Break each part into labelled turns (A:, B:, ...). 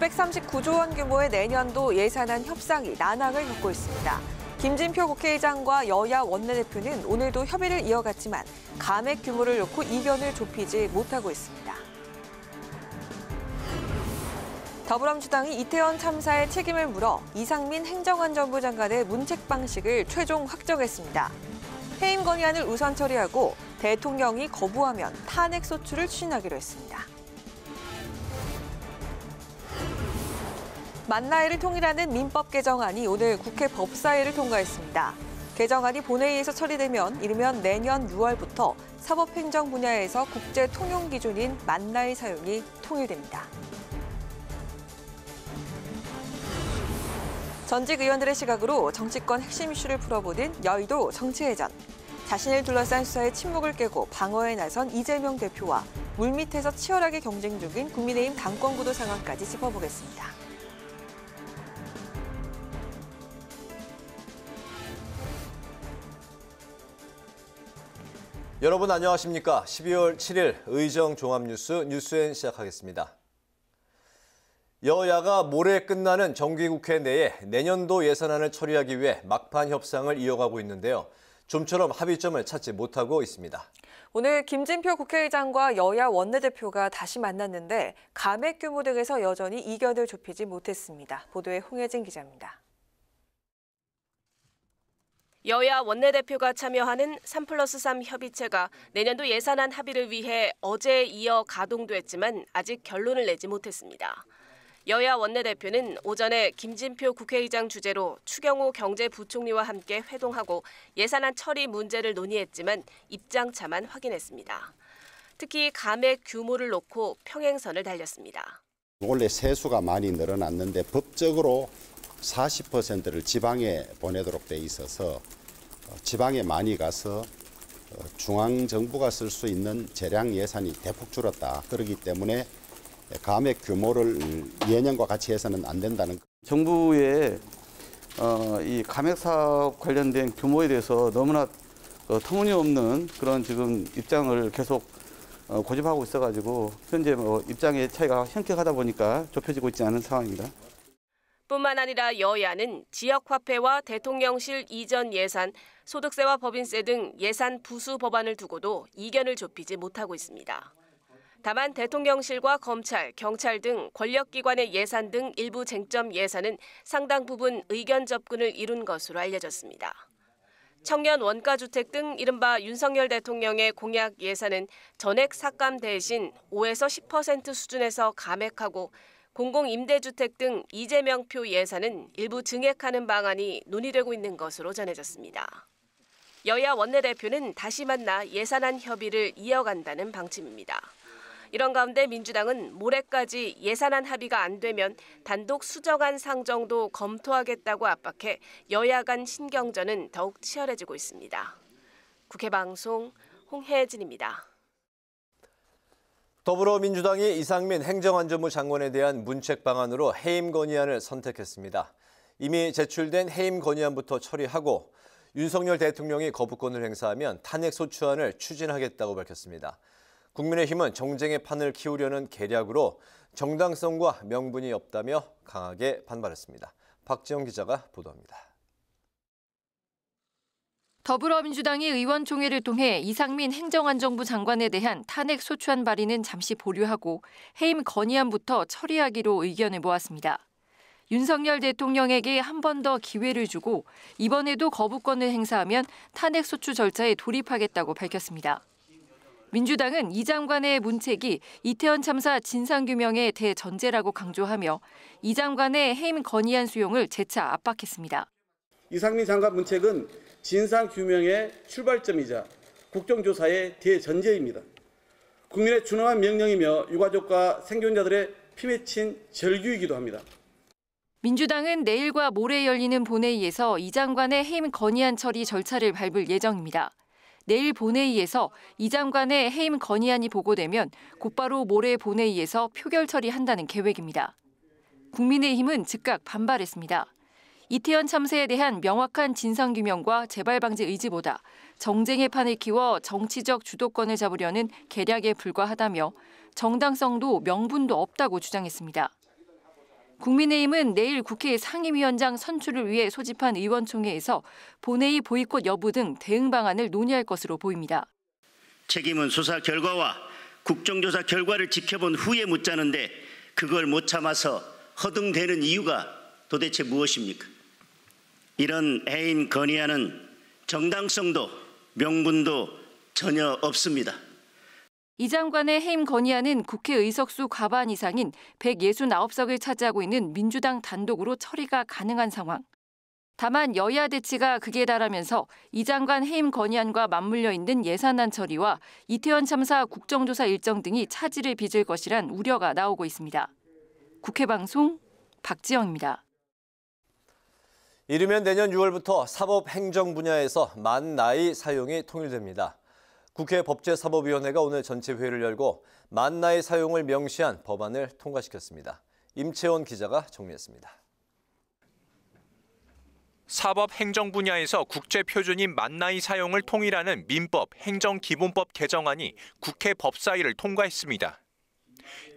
A: 639조 원 규모의 내년도 예산안 협상이 난항을 겪고 있습니다. 김진표 국회의장과 여야 원내대표는 오늘도 협의를 이어갔지만 감액 규모를 놓고 이견을 좁히지 못하고 있습니다. 더불어민주당이 이태원 참사의 책임을 물어 이상민 행정안전부 장관의 문책 방식을 최종 확정했습니다. 해임 건의안을 우선 처리하고 대통령이 거부하면 탄핵 소추를 추진하기로 했습니다. 만나일을 통일하는 민법 개정안이 오늘 국회 법사위를 통과했습니다. 개정안이 본회의에서 처리되면 이르면 내년 6월부터 사법행정 분야에서 국제 통용 기준인 만나일 사용이 통일됩니다. 전직 의원들의 시각으로 정치권 핵심 이슈를 풀어보는 여의도 정치회전. 자신을 둘러싼 수사의 침묵을 깨고 방어에 나선 이재명 대표와 물밑에서 치열하게 경쟁 중인 국민의힘 당권 구도 상황까지 짚어보겠습니다.
B: 여러분 안녕하십니까? 12월 7일 의정 종합뉴스 뉴스엔 시작하겠습니다. 여야가 모레 끝나는 정기국회 내에 내년도 예산안을 처리하기 위해 막판 협상을 이어가고 있는데요. 좀처럼 합의점을 찾지 못하고 있습니다.
A: 오늘 김진표 국회의장과 여야 원내대표가 다시 만났는데 감액 규모 등에서 여전히 이견을 좁히지 못했습니다. 보도에 홍혜진 기자입니다.
C: 여야 원내대표가 참여하는 3+3 협의체가 내년도 예산안 합의를 위해 어제에 이어 가동됐지만 아직 결론을 내지 못했습니다. 여야 원내대표는 오전에 김진표 국회의장 주재로 추경호 경제부총리와 함께 회동하고 예산안 처리 문제를 논의했지만 입장차만 확인했습니다. 특히 감액 규모를 놓고 평행선을 달렸습니다.
D: 원래 세수가 많이 늘어났는데 법적으로 40%를 지방에 보내도록 돼 있어서 지방에 많이 가서 중앙정부가 쓸 수 있는 재량 예산이 대폭 줄었다. 그렇기 때문에 감액 규모를 예년과 같이 해서는 안 된다는.
E: 정부의 이 감액 사업 관련된 규모에 대해서 너무나 터무니없는 그런 지금 입장을 계속 고집하고 있어가지고 현재 입장의 차이가 현격하다 보니까 좁혀지고 있지 않은 상황입니다.
C: 뿐만 아니라 여야는 지역화폐와 대통령실 이전 예산, 소득세와 법인세 등 예산 부수 법안을 두고도 이견을 좁히지 못하고 있습니다. 다만 대통령실과 검찰, 경찰 등 권력기관의 예산 등 일부 쟁점 예산은 상당 부분 의견 접근을 이룬 것으로 알려졌습니다. 청년 원가주택 등 이른바 윤석열 대통령의 공약 예산은 전액 삭감 대신 5에서 10% 수준에서 감액하고 공공임대주택 등 이재명표 예산은 일부 증액하는 방안이 논의되고 있는 것으로 전해졌습니다. 여야 원내대표는 다시 만나 예산안 협의를 이어간다는 방침입니다. 이런 가운데 민주당은 모레까지 예산안 합의가 안 되면 단독 수정안 상정도 검토하겠다고 압박해 여야 간 신경전은 더욱 치열해지고 있습니다. 국회 방송 홍혜진입니다.
B: 더불어민주당이 이상민 행정안전부 장관에 대한 문책 방안으로 해임 건의안을 선택했습니다. 이미 제출된 해임 건의안부터 처리하고 윤석열 대통령이 거부권을 행사하면 탄핵 소추안을 추진하겠다고 밝혔습니다. 국민의힘은 정쟁의 판을 키우려는 계략으로 정당성과 명분이 없다며 강하게 반발했습니다. 박지영 기자가 보도합니다.
F: 더불어민주당이 의원총회를 통해 이상민 행정안전부 장관에 대한 탄핵 소추안 발의는 잠시 보류하고 해임 건의안부터 처리하기로 의견을 모았습니다. 윤석열 대통령에게 한 번 더 기회를 주고 이번에도 거부권을 행사하면 탄핵 소추 절차에 돌입하겠다고 밝혔습니다. 민주당은 이 장관의 문책이 이태원 참사 진상규명의 대전제라고 강조하며 이 장관의 해임 건의안 수용을 재차 압박했습니다.
G: 이상민 장관 문책은 진상규명의 출발점이자 국정조사의 대전제입니다. 국민의 준엄한 명령이며 유가족과 생존자들의 피 맺힌 절규이기도 합니다.
F: 민주당은 내일과 모레 열리는 본회의에서 이 장관의 해임 건의안 처리 절차를 밟을 예정입니다. 내일 본회의에서 이 장관의 해임 건의안이 보고되면 곧바로 모레 본회의에서 표결 처리한다는 계획입니다. 국민의힘은 즉각 반발했습니다. 이태원 참사에 대한 명확한 진상규명과 재발 방지 의지보다 정쟁의 판을 키워 정치적 주도권을 잡으려는 계략에 불과하다며 정당성도 명분도 없다고 주장했습니다. 국민의힘은 내일 국회 상임위원장 선출을 위해 소집한 의원총회에서 본회의 보이콧 여부 등 대응 방안을 논의할 것으로 보입니다.
H: 책임은 수사 결과와 국정조사 결과를 지켜본 후에 묻자는데 그걸 못 참아서 허둥대는 이유가 도대체 무엇입니까? 이런 해임 건의안은 정당성도 명분도 전혀 없습니다.
F: 이 장관의 해임 건의안은 국회 의석수 과반 이상인 169석을 차지하고 있는 민주당 단독으로 처리가 가능한 상황. 다만 여야 대치가 극에 달하면서 이 장관 해임 건의안과 맞물려 있는 예산안 처리와 이태원 참사 국정조사 일정 등이 차질을 빚을 것이란 우려가 나오고 있습니다. 국회 방송 박지영입니다.
B: 이르면 내년 6월부터 사법 행정 분야에서 만 나이 사용이 통일됩니다. 국회 법제사법위원회가 오늘 전체 회의를 열고 만 나이 사용을 명시한 법안을 통과시켰습니다. 임채원 기자가 정리했습니다.
I: 사법 행정 분야에서 국제 표준인 만 나이 사용을 통일하는 민법 행정기본법 개정안이 국회 법사위를 통과했습니다.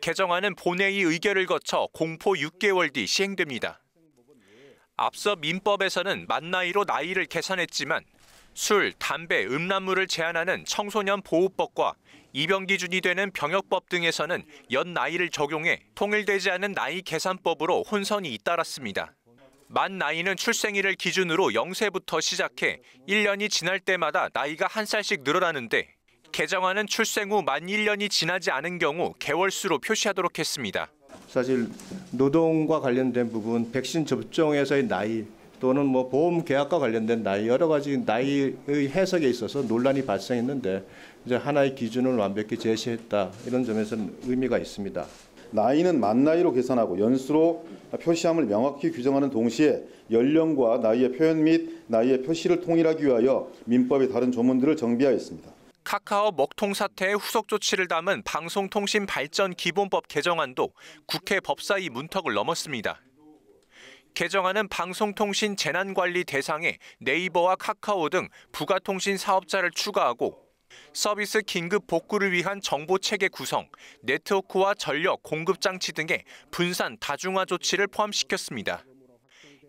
I: 개정안은 본회의 의결을 거쳐 공포 6개월 뒤 시행됩니다. 앞서 민법에서는 만 나이로 나이를 계산했지만 술, 담배, 음란물을 제한하는 청소년 보호법과 입영 기준이 되는 병역법 등에서는 연 나이를 적용해 통일되지 않은 나이 계산법으로 혼선이 잇따랐습니다. 만 나이는 출생일을 기준으로 0세부터 시작해 1년이 지날 때마다 나이가 한 살씩 늘어나는데 개정안은 출생 후 만 1년이 지나지 않은 경우 개월수로 표시하도록 했습니다.
J: 사실 노동과 관련된 부분, 백신 접종에서의 나이 또는 보험 계약과 관련된 나이 여러 가지 나이의 해석에 있어서 논란이 발생했는데 이제 하나의 기준을 완벽히 제시했다 이런 점에서는 의미가 있습니다.
K: 나이는 만 나이로 계산하고 연수로 표시함을 명확히 규정하는 동시에 연령과 나이의 표현 및 나이의 표시를 통일하기 위하여 민법의 다른 조문들을 정비하였습니다.
I: 카카오 먹통 사태의 후속 조치를 담은 방송통신발전기본법 개정안도 국회 법사위 문턱을 넘었습니다. 개정안은 방송통신 재난관리 대상에 네이버와 카카오 등 부가통신 사업자를 추가하고 서비스 긴급 복구를 위한 정보체계 구성, 네트워크와 전력 공급 장치 등의 분산 다중화 조치를 포함시켰습니다.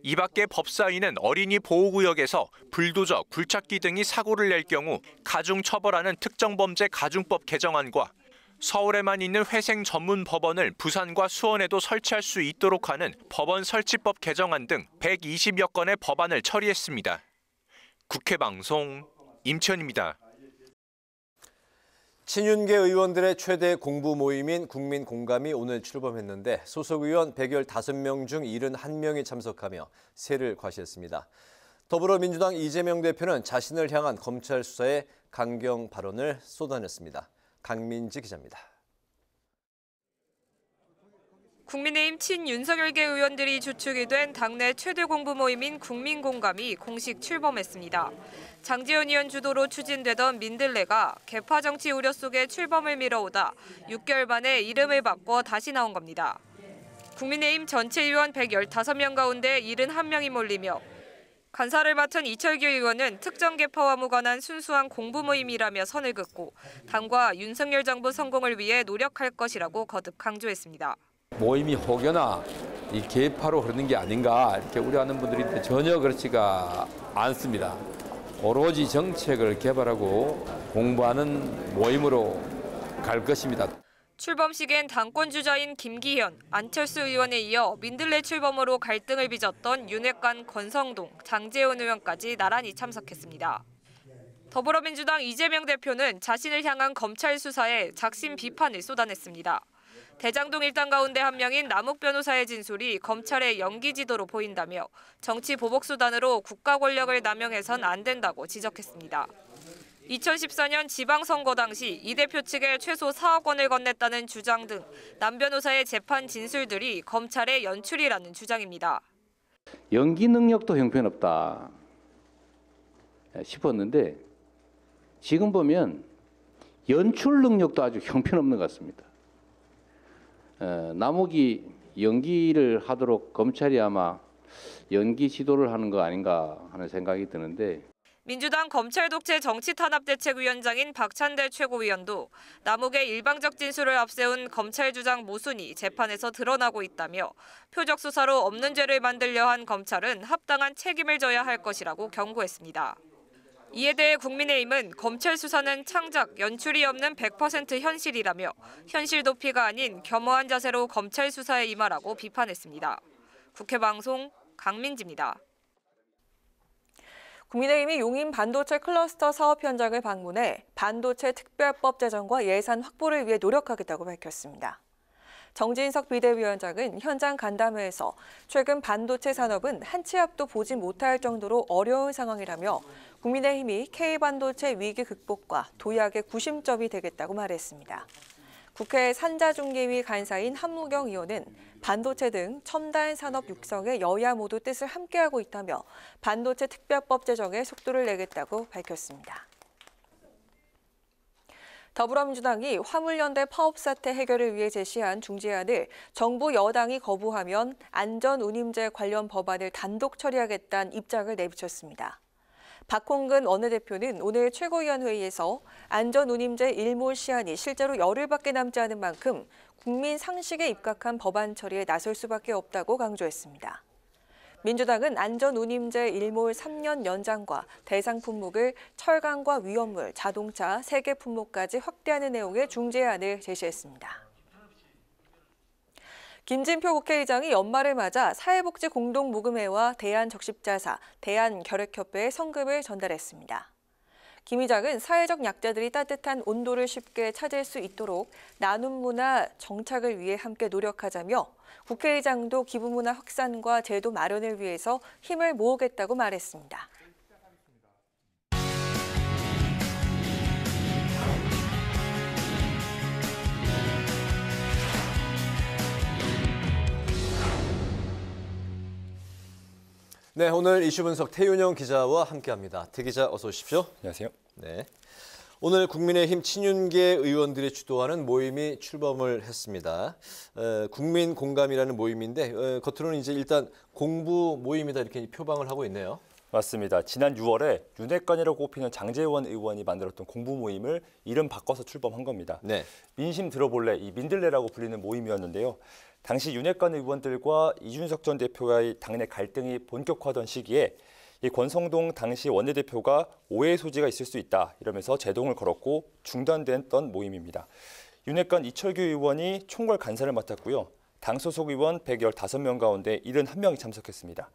I: 이 밖에 법사위는 어린이 보호구역에서 불도저, 굴착기 등이 사고를 낼 경우 가중 처벌하는 특정범죄 가중법 개정안과 서울에만 있는 회생 전문 법원을 부산과 수원에도 설치할 수 있도록 하는 법원 설치법 개정안 등 120여 건의 법안을 처리했습니다. 국회 방송 임채원입니다.
B: 친윤계 의원들의 최대 공부 모임인 국민공감이 오늘 출범했는데 소속 의원 115명 중 71명이 참석하며 세를 과시했습니다. 더불어민주당 이재명 대표는 자신을 향한 검찰 수사에 강경 발언을 쏟아냈습니다. 강민지 기자입니다.
A: 국민의힘 친윤석열계 의원들이 주축이 된 당내 최대 공부 모임인 국민공감이 공식 출범했습니다. 장제원 의원 주도로 추진되던 민들레가 개파 정치 우려 속에 출범을 미뤄오다 6개월 만에 이름을 바꿔 다시 나온 겁니다. 국민의힘 전체 의원 115명 가운데 71명이 몰리며 간사를 맡은 이철규 의원은 특정 계파와 무관한 순수한 공부 모임이라며 선을 긋고 당과 윤석열 정부 성공을 위해 노력할 것이라고 거듭 강조했습니다.
L: 모임이 혹여나 이 계파로 흐르는 게 아닌가 이렇게 우려하는 분들이 있는데 전혀 그렇지가 않습니다. 오로지 정책을 개발하고 공부하는 모임으로 갈 것입니다.
A: 출범식엔 당권 주자인 김기현, 안철수 의원에 이어 민들레 출범으로 갈등을 빚었던 윤핵관 권성동, 장제원 의원까지 나란히 참석했습니다. 더불어민주당 이재명 대표는 자신을 향한 검찰 수사에 작심 비판을 쏟아냈습니다. 대장동 일당 가운데 한 명인 남욱 변호사의 진술이 검찰의 연기 지도로 보인다며 정치 보복 수단으로 국가 권력을 남용해선 안 된다고 지적했습니다. 2014년 지방선거 당시 이 대표 측에 최소 4억 원을 건넸다는 주장 등 남 변호사의 재판 진술들이 검찰의 연출이라는 주장입니다.
M: 연기 능력도 형편없다 싶었는데 지금 보면 연출 능력도 아주 형편없는 것 같습니다. 남욱이 연기를 하도록 검찰이 아마 연기 지도를 하는 거 아닌가 하는 생각이 드는데
A: 민주당 검찰독재 정치탄압대책위원장인 박찬대 최고위원도 남욱의 일방적 진술을 앞세운 검찰 주장 모순이 재판에서 드러나고 있다며 표적 수사로 없는 죄를 만들려 한 검찰은 합당한 책임을 져야 할 것이라고 경고했습니다. 이에 대해 국민의힘은 검찰 수사는 창작, 연출이 없는 100% 현실이라며 현실 도피가 아닌 겸허한 자세로 검찰 수사에 임하라고 비판했습니다. 국회 방송 강민지입니다. 국민의힘이 용인 반도체 클러스터 사업 현장을 방문해 반도체 특별법 제정과 예산 확보를 위해 노력하겠다고 밝혔습니다. 정진석 비대위원장은 현장 간담회에서 최근 반도체 산업은 한 치 앞도 보지 못할 정도로 어려운 상황이라며 국민의힘이 K반도체 위기 극복과 도약의 구심점이 되겠다고 말했습니다. 국회 산자중개위 간사인 한무경 의원은 반도체 등 첨단 산업 육성에 여야 모두 뜻을 함께하고 있다며 반도체 특별법 제정에 속도를 내겠다고 밝혔습니다. 더불어민주당이 화물연대 파업 사태 해결을 위해 제시한 중재안을 정부 여당이 거부하면 안전운임제 관련 법안을 단독 처리하겠다는 입장을 내비쳤습니다. 박홍근 원내대표는 오늘 최고위원 회의에서 안전운임제 일몰 시한이 실제로 열흘밖에 남지 않은 만큼 국민 상식에 입각한 법안 처리에 나설 수밖에 없다고 강조했습니다. 민주당은 안전운임제 일몰 3년 연장과 대상 품목을 철강과 위험물, 자동차, 세계 품목까지 확대하는 내용의 중재안을 제시했습니다. 김진표 국회의장이 연말을 맞아 사회복지공동모금회와 대한적십자사, 대한결핵협회에 성금을 전달했습니다. 김 의장은 사회적 약자들이 따뜻한 온도를 쉽게 찾을 수 있도록 나눔 문화 정착을 위해 함께 노력하자며 국회의장도 기부 문화 확산과 제도 마련을 위해서 힘을 모으겠다고 말했습니다.
B: 네, 오늘 이슈 분석 태윤영 기자와 함께합니다. 태 기자 어서 오십시오.
N: 안녕하세요.
B: 네, 오늘 국민의힘 친윤계 의원들이 주도하는 모임이 출범을 했습니다. 국민 공감이라는 모임인데 겉으로는 이제 일단 공부 모임이다 이렇게 표방을 하고 있네요.
N: 맞습니다. 지난 6월에 윤핵관이라고 꼽히는 장제원 의원이 만들었던 공부 모임을 이름 바꿔서 출범한 겁니다.
B: 네.
N: 민심 들어볼래, 이 민들레라고 불리는 모임이었는데요. 당시 윤핵관 의원들과 이준석 전 대표와의 당내 갈등이 본격화하던 시기에 이 권성동 당시 원내대표가 오해의 소지가 있을 수 있다 이러면서 제동을 걸었고 중단됐던 모임입니다. 윤핵관 이철규 의원이 총괄 간사를 맡았고요. 당 소속 의원 115명 가운데 71명이 참석했습니다.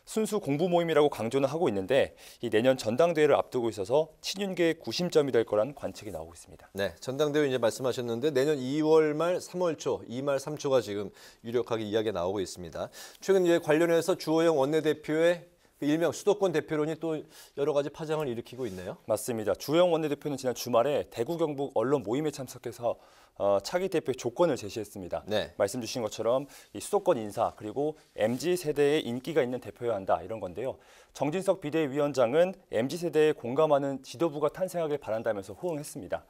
N: 순수 공부 모임이라고 강조는 하고 있는데 이 내년 전당대회를 앞두고 있어서 친윤계의 구심점이 될 거란 관측이 나오고 있습니다.
B: 네, 전당대회 이제 말씀하셨는데 내년 2월 말 3월 초, 2말 3초가 지금 유력하게 이야기가 나오고 있습니다. 최근 이제 관련해서 주호영 원내대표의 일명 수도권 대표론이 또 여러 가지 파장을 일으키고 있네요.
N: 맞습니다. 주호영 원내대표는 지난 주말에 대구 경북 언론 모임에 참석해서 차기 대표의 조건을 제시했습니다.
B: 네.
N: 말씀 주신 것처럼 이 수도권 인사 그리고 MZ세대에 인기가 있는 대표여야 한다 이런 건데요. 정진석 비대위원장은 MZ세대에 공감하는 지도부가 탄생하길 바란다면서 호응했습니다.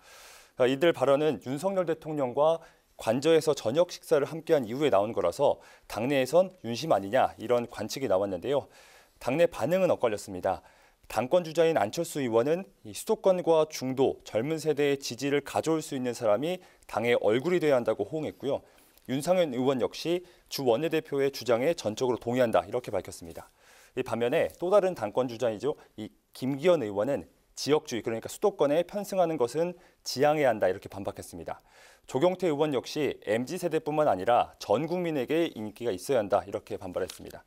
N: 이들 발언은 윤석열 대통령과 관저에서 저녁 식사를 함께한 이후에 나온 거라서 당내에선 윤심 아니냐 이런 관측이 나왔는데요. 당내 반응은 엇갈렸습니다. 당권 주자인 안철수 의원은 이 수도권과 중도, 젊은 세대의 지지를 가져올 수 있는 사람이 당의 얼굴이 돼야 한다고 호응했고요. 윤상현 의원 역시 주 원내대표의 주장에 전적으로 동의한다 이렇게 밝혔습니다. 이 반면에 또 다른 당권 주자이죠. 이 김기현 의원은 지역주의 그러니까 수도권에 편승하는 것은 지양해야 한다 이렇게 반박했습니다. 조경태 의원 역시 MZ세대뿐만 아니라 전 국민에게 인기가 있어야 한다 이렇게 반발했습니다.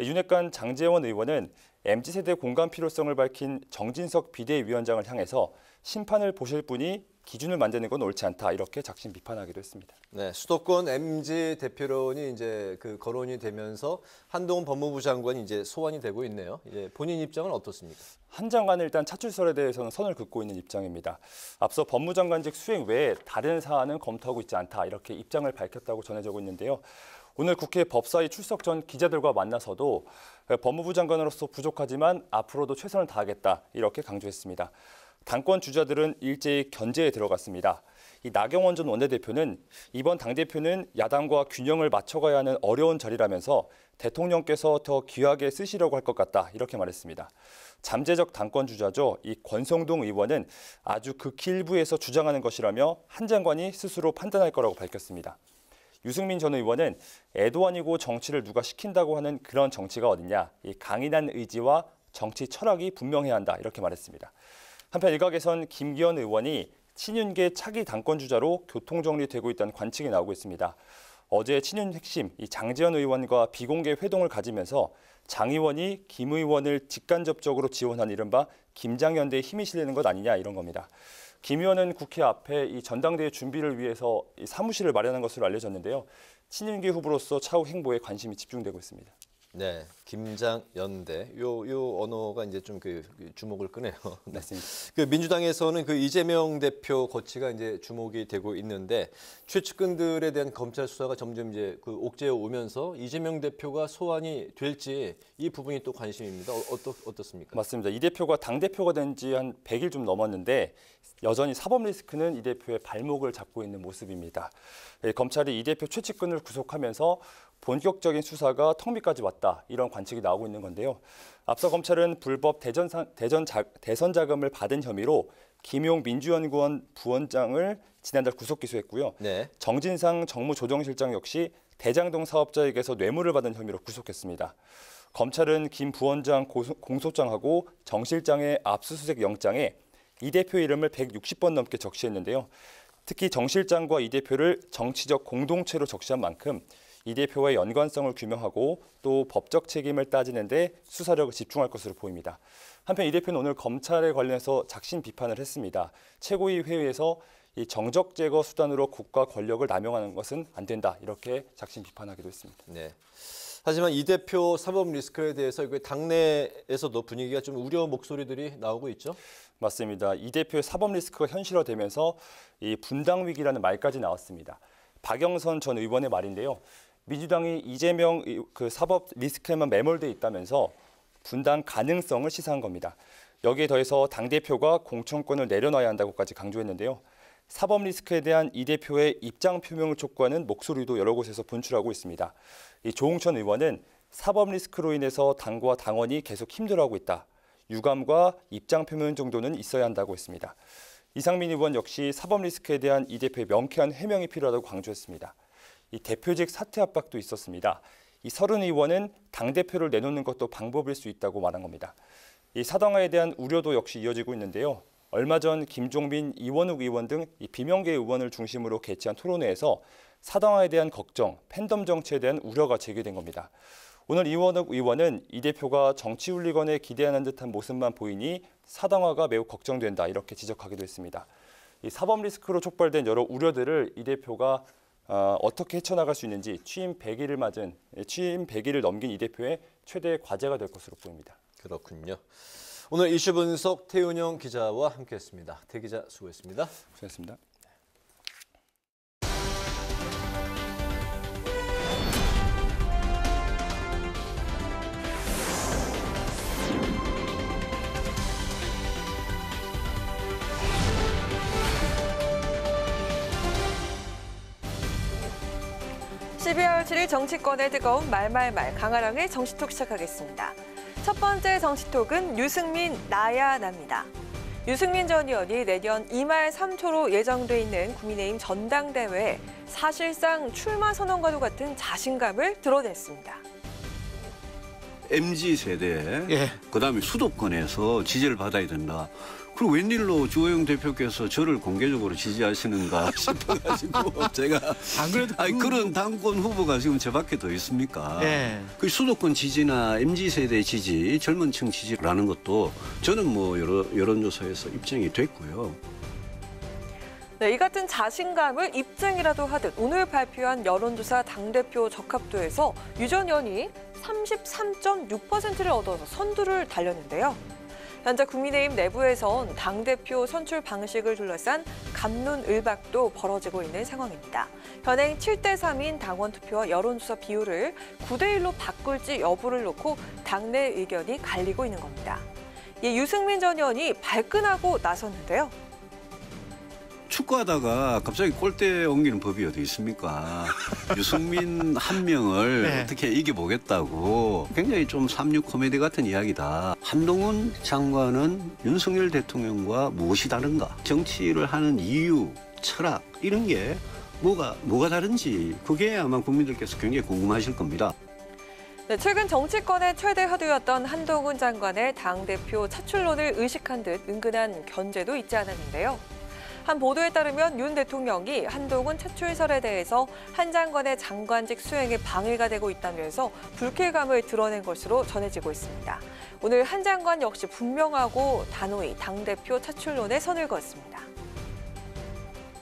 N: 윤핵관 장제원 의원은 MZ세대 공감 필요성을 밝힌 정진석 비대위원장을 향해서 심판을 보실 분이 기준을 만드는 건 옳지 않다 이렇게 작심 비판하기도 했습니다.
B: 네, 수도권 MZ 대표론이 이제 거론이 되면서 한동훈 법무부 장관이 이제 소환이 되고 있네요. 본인 입장은 어떻습니까?
N: 한 장관은 일단 차출설에 대해서는 선을 긋고 있는 입장입니다. 앞서 법무장관직 수행 외에 다른 사안은 검토하고 있지 않다 이렇게 입장을 밝혔다고 전해지고 있는데요. 오늘 국회 법사위 출석 전 기자들과 만나서도 법무부 장관으로서 부족하지만 앞으로도 최선을 다하겠다 이렇게 강조했습니다. 당권 주자들은 일제히 견제에 들어갔습니다. 이 나경원 전 원내대표는 이번 당대표는 야당과 균형을 맞춰가야 하는 어려운 자리라면서 대통령께서 더 귀하게 쓰시려고 할 것 같다 이렇게 말했습니다. 잠재적 당권 주자죠. 이 권성동 의원은 아주 극히 일부에서 주장하는 것이라며 한 장관이 스스로 판단할 거라고 밝혔습니다. 유승민 전 의원은 애도 아니고 정치를 누가 시킨다고 하는 그런 정치가 어딨냐. 이 강인한 의지와 정치 철학이 분명해야 한다 이렇게 말했습니다. 한편 일각에선 김기현 의원이 친윤계 차기 당권 주자로 교통정리되고 있다는 관측이 나오고 있습니다. 어제 친윤 핵심 장제원 의원과 비공개 회동을 가지면서 장 의원이 김 의원을 직간접적으로 지원한 이른바 김장연대에 힘이 실리는 것 아니냐 이런 겁니다. 김 의원은 국회 앞에 이 전당대회 준비를 위해서 이 사무실을 마련한 것으로 알려졌는데요. 친윤계 후보로서 차후 행보에 관심이 집중되고 있습니다.
B: 네, 김장연대. 요 언어가 이제 좀 주목을 끄네요. 네.
N: 맞습니다.
B: 민주당에서는 이재명 대표 거취가 이제 주목이 되고 있는데 최측근들에 대한 검찰 수사가 점점 이제 옥죄어 오면서 이재명 대표가 소환이 될지 이 부분이 또 관심입니다. 어떻습니까?
N: 맞습니다. 이 대표가 당 대표가 된 지 한 100일 좀 넘었는데 여전히 사법 리스크는 이 대표의 발목을 잡고 있는 모습입니다. 검찰이 이 대표 최측근을 구속하면서 본격적인 수사가 턱 밑까지 왔다 이런 관측이 나오고 있는 건데요. 앞서 검찰은 불법 대선 자금을 받은 혐의로 김용 민주연구원 부원장을 지난달 구속 기소했고요.
B: 네.
N: 정진상 정무조정실장 역시 대장동 사업자에게서 뇌물을 받은 혐의로 구속했습니다. 검찰은 김 부원장 공소장하고 정 실장의 압수수색 영장에 이 대표 이름을 160번 넘게 적시했는데요. 특히 정 실장과 이 대표를 정치적 공동체로 적시한 만큼 이 대표와의 연관성을 규명하고 또 법적 책임을 따지는 데 수사력을 집중할 것으로 보입니다. 한편 이 대표는 오늘 검찰에 관련해서 작심 비판을 했습니다. 최고위 회의에서 이 정적 제거 수단으로 국가 권력을 남용하는 것은 안 된다 이렇게 작심 비판하기도 했습니다.
B: 네. 하지만 이 대표 사법 리스크에 대해서 당내에서도 분위기가 좀 우려 목소리들이 나오고 있죠?
N: 맞습니다. 이 대표의 사법 리스크가 현실화되면서 이 분당 위기라는 말까지 나왔습니다. 박영선 전 의원의 말인데요. 민주당이 이재명 사법 리스크에만 매몰돼 있다면서 분당 가능성을 시사한 겁니다. 여기에 더해서 당대표가 공천권을 내려놔야 한다고까지 강조했는데요. 사법 리스크에 대한 이 대표의 입장 표명을 촉구하는 목소리도 여러 곳에서 분출하고 있습니다. 이 조홍천 의원은 사법 리스크로 인해서 당과 당원이 계속 힘들어하고 있다. 유감과 입장 표명 정도는 있어야 한다고 했습니다. 이상민 의원 역시 사법 리스크에 대한 이 대표의 명쾌한 해명이 필요하다고 강조했습니다. 이 대표직 사퇴 압박도 있었습니다. 이 서른 의원은 당대표를 내놓는 것도 방법일 수 있다고 말한 겁니다. 이 사당화에 대한 우려도 역시 이어지고 있는데요. 얼마 전 김종민, 이원욱 의원 등 이 비명계 의원을 중심으로 개최한 토론회에서 사당화에 대한 걱정, 팬덤 정치에 대한 우려가 제기된 겁니다. 오늘 이원욱 의원은 이 대표가 정치 훌리건에 기대하는 듯한 모습만 보이니 사당화가 매우 걱정된다 이렇게 지적하기도 했습니다. 이 사법 리스크로 촉발된 여러 우려들을 이 대표가 어떻게 헤쳐나갈 수 있는지 취임 100일을 넘긴 이 대표의 최대 과제가 될 것으로 보입니다.
B: 그렇군요. 오늘 이슈 분석 태은영 기자와 함께했습니다. 태 기자 수고했습니다.
N: 고생했습니다.
A: (12월 7일) 정치권의 뜨거운 말말말 강아랑의 정치톡 시작하겠습니다. 첫 번째 정치톡은 유승민 나야 납니다. 유승민 전 의원이 내년 2말 3초로 예정돼 있는 국민의힘 전당대회에 사실상 출마 선언과도 같은 자신감을 드러냈습니다.
O: MZ세대, 그다음에 수도권에서 지지를 받아야 된다. 그리고 웬일로 주호영 대표께서 저를 공개적으로 지지하시는가 싶어가지고 제가
P: 안 그래도
O: 그런 당권 후보가 지금 제 밖에 더 있습니까? 그 수도권 지지나 MZ세대 지지, 젊은층 지지라는 것도 저는 뭐 여론조사에서 입증이 됐고요.
A: 네, 이 같은 자신감을 입증이라도 하듯 오늘 발표한 여론조사 당대표 적합도에서 유 전 의원이 33.6%를 얻어서 선두를 달렸는데요. 현재 국민의힘 내부에선 당대표 선출 방식을 둘러싼 갑론을박도 벌어지고 있는 상황입니다. 현행 7대3인 당원 투표와 여론조사 비율을 9대1로 바꿀지 여부를 놓고 당내 의견이 갈리고 있는 겁니다. 유승민 전 의원이 발끈하고 나섰는데요.
O: 축구하다가 갑자기 골대 옮기는 법이 어디 있습니까? 유승민 한 명을
P: 네.
O: 어떻게 이겨보겠다고 굉장히 좀 삼육 코미디 같은 이야기다. 한동훈 장관은 윤석열 대통령과 무엇이 다른가? 정치를 하는 이유, 철학 이런 게 뭐가 다른지 그게 아마 국민들께서 굉장히 궁금하실 겁니다.
A: 네, 최근 정치권의 최대 화두였던 한동훈 장관의 당대표 차출론을 의식한 듯 은근한 견제도 있지 않았는데요. 한 보도에 따르면 윤 대통령이 한동훈 차출설에 대해서 한 장관의 장관직 수행에 방해가 되고 있다면서 불쾌감을 드러낸 것으로 전해지고 있습니다. 오늘 한 장관 역시 분명하고 단호히 당대표 차출론에 선을 그었습니다.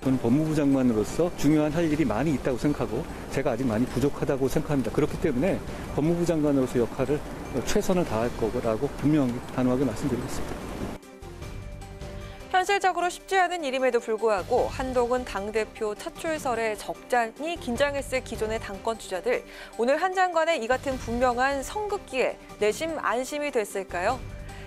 Q: 저는 법무부 장관으로서 중요한 할 일이 많이 있다고 생각하고 제가 아직 많이 부족하다고 생각합니다. 그렇기 때문에 법무부 장관으로서 역할을 최선을 다할 거라고 분명히 단호하게 말씀드리겠습니다.
A: 현실적으로 쉽지 않은 일임에도 불구하고 한동훈 당대표 차출설에 적잖이 긴장했을 기존의 당권 주자들. 오늘 한 장관의 이 같은 분명한 선긋기에 내심 안심이 됐을까요?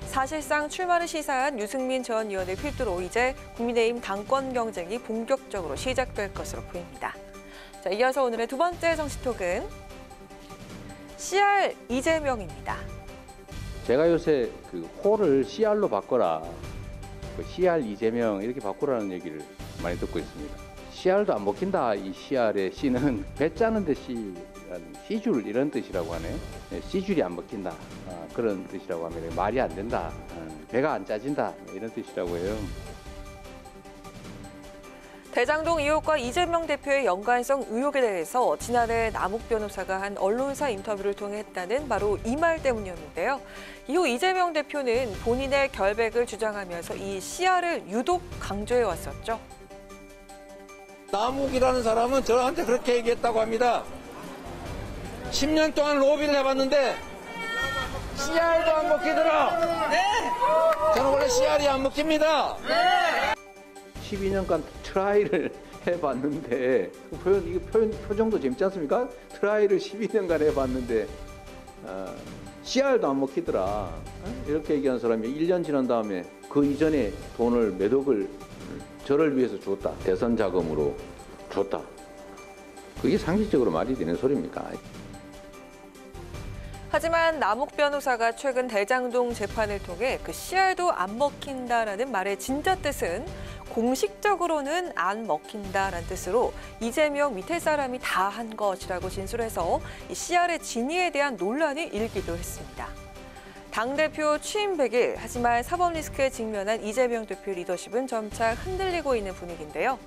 A: 사실상 출마를 시사한 유승민 전 의원을 필두로 이제 국민의힘 당권 경쟁이 본격적으로 시작될 것으로 보입니다. 자, 이어서 오늘의 두 번째 정치톡은 CR 이재명입니다.
M: 제가 요새 그 호를 CR로 바꿔라. CR 이재명 이렇게 바꾸라는 얘기를 많이 듣고 있습니다. CR도 안 먹힌다. 이 CR의 C는 배 짜는데 C라는 C줄 이런 뜻이라고 하네요. C줄이 안 먹힌다. 그런 뜻이라고 하면 말이 안 된다. 배가 안 짜진다. 이런 뜻이라고 해요.
A: 대장동 의혹과 이재명 대표의 연관성 의혹에 대해서 지난해 남욱 변호사가 한 언론사 인터뷰를 통해 했다는 바로 이 말 때문이었는데요. 이후 이재명 대표는 본인의 결백을 주장하면서 이 CR을 유독 강조해 왔었죠.
R: 남욱이라는 사람은 저한테 그렇게 얘기했다고 합니다. 10년 동안 로비를 해봤는데 CR도 안 먹히더라. 네. 저는 원래 CR이 안 먹힙니다. 네.
M: 12년간 트라이를 해봤는데 표정도 재밌지 않습니까? 트라이를 12년간 해봤는데 CR도 안 먹히더라. 이렇게 얘기한 사람이 1년 지난 다음에 그 이전에 돈을 몇 억을 저를 위해서 줬다. 대선 자금으로 줬다. 그게 상식적으로 말이 되는 소리입니까?
A: 하지만 남욱 변호사가 최근 대장동 재판을 통해 그 CR도 안 먹힌다라는 말의 진짜 뜻은 공식적으로는 안 먹힌다라는 뜻으로 이재명 밑에 사람이 다 한 것이라고 진술해서 이 CR의 진위에 대한 논란이 일기도 했습니다. 당대표 취임 100일, 하지만 사법 리스크에 직면한 이재명 대표 리더십은 점차 흔들리고 있는 분위기인데요.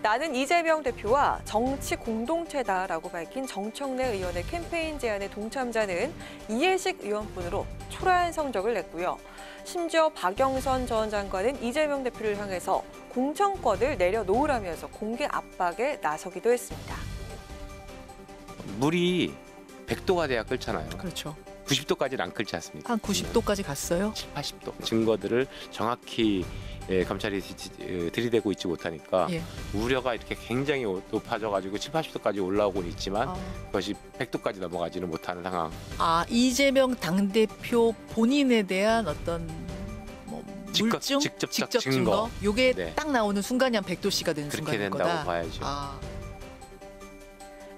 A: 나는 이재명 대표와 정치 공동체다라고 밝힌 정청래 의원의 캠페인 제안에 동참자는 이해식 의원뿐으로 초라한 성적을 냈고요. 심지어 박영선 전 장관은 이재명 대표를 향해서 공천권을 내려놓으라면서 공개 압박에 나서기도 했습니다.
S: 물이 100도가 돼야 끓잖아요.
T: 그렇죠.
S: 90도까지는 안 끓지 않습니까?
T: 한 90도까지 갔어요?
S: 7, 80도. 증거들을 정확히 감찰이 들이대고 있지 못하니까 우려가 이렇게 굉장히 높아져가지고 7, 80도까지 올라오고는 있지만 그것이 100도까지 넘어가지는 못하는 상황.
T: 이재명 당대표 본인에 대한 어떤 물증? 직접 증거? 이게 딱 나오는 순간이 한 100도씨가 되는 순간인 거다.
S: 그렇게 된다고 봐야죠.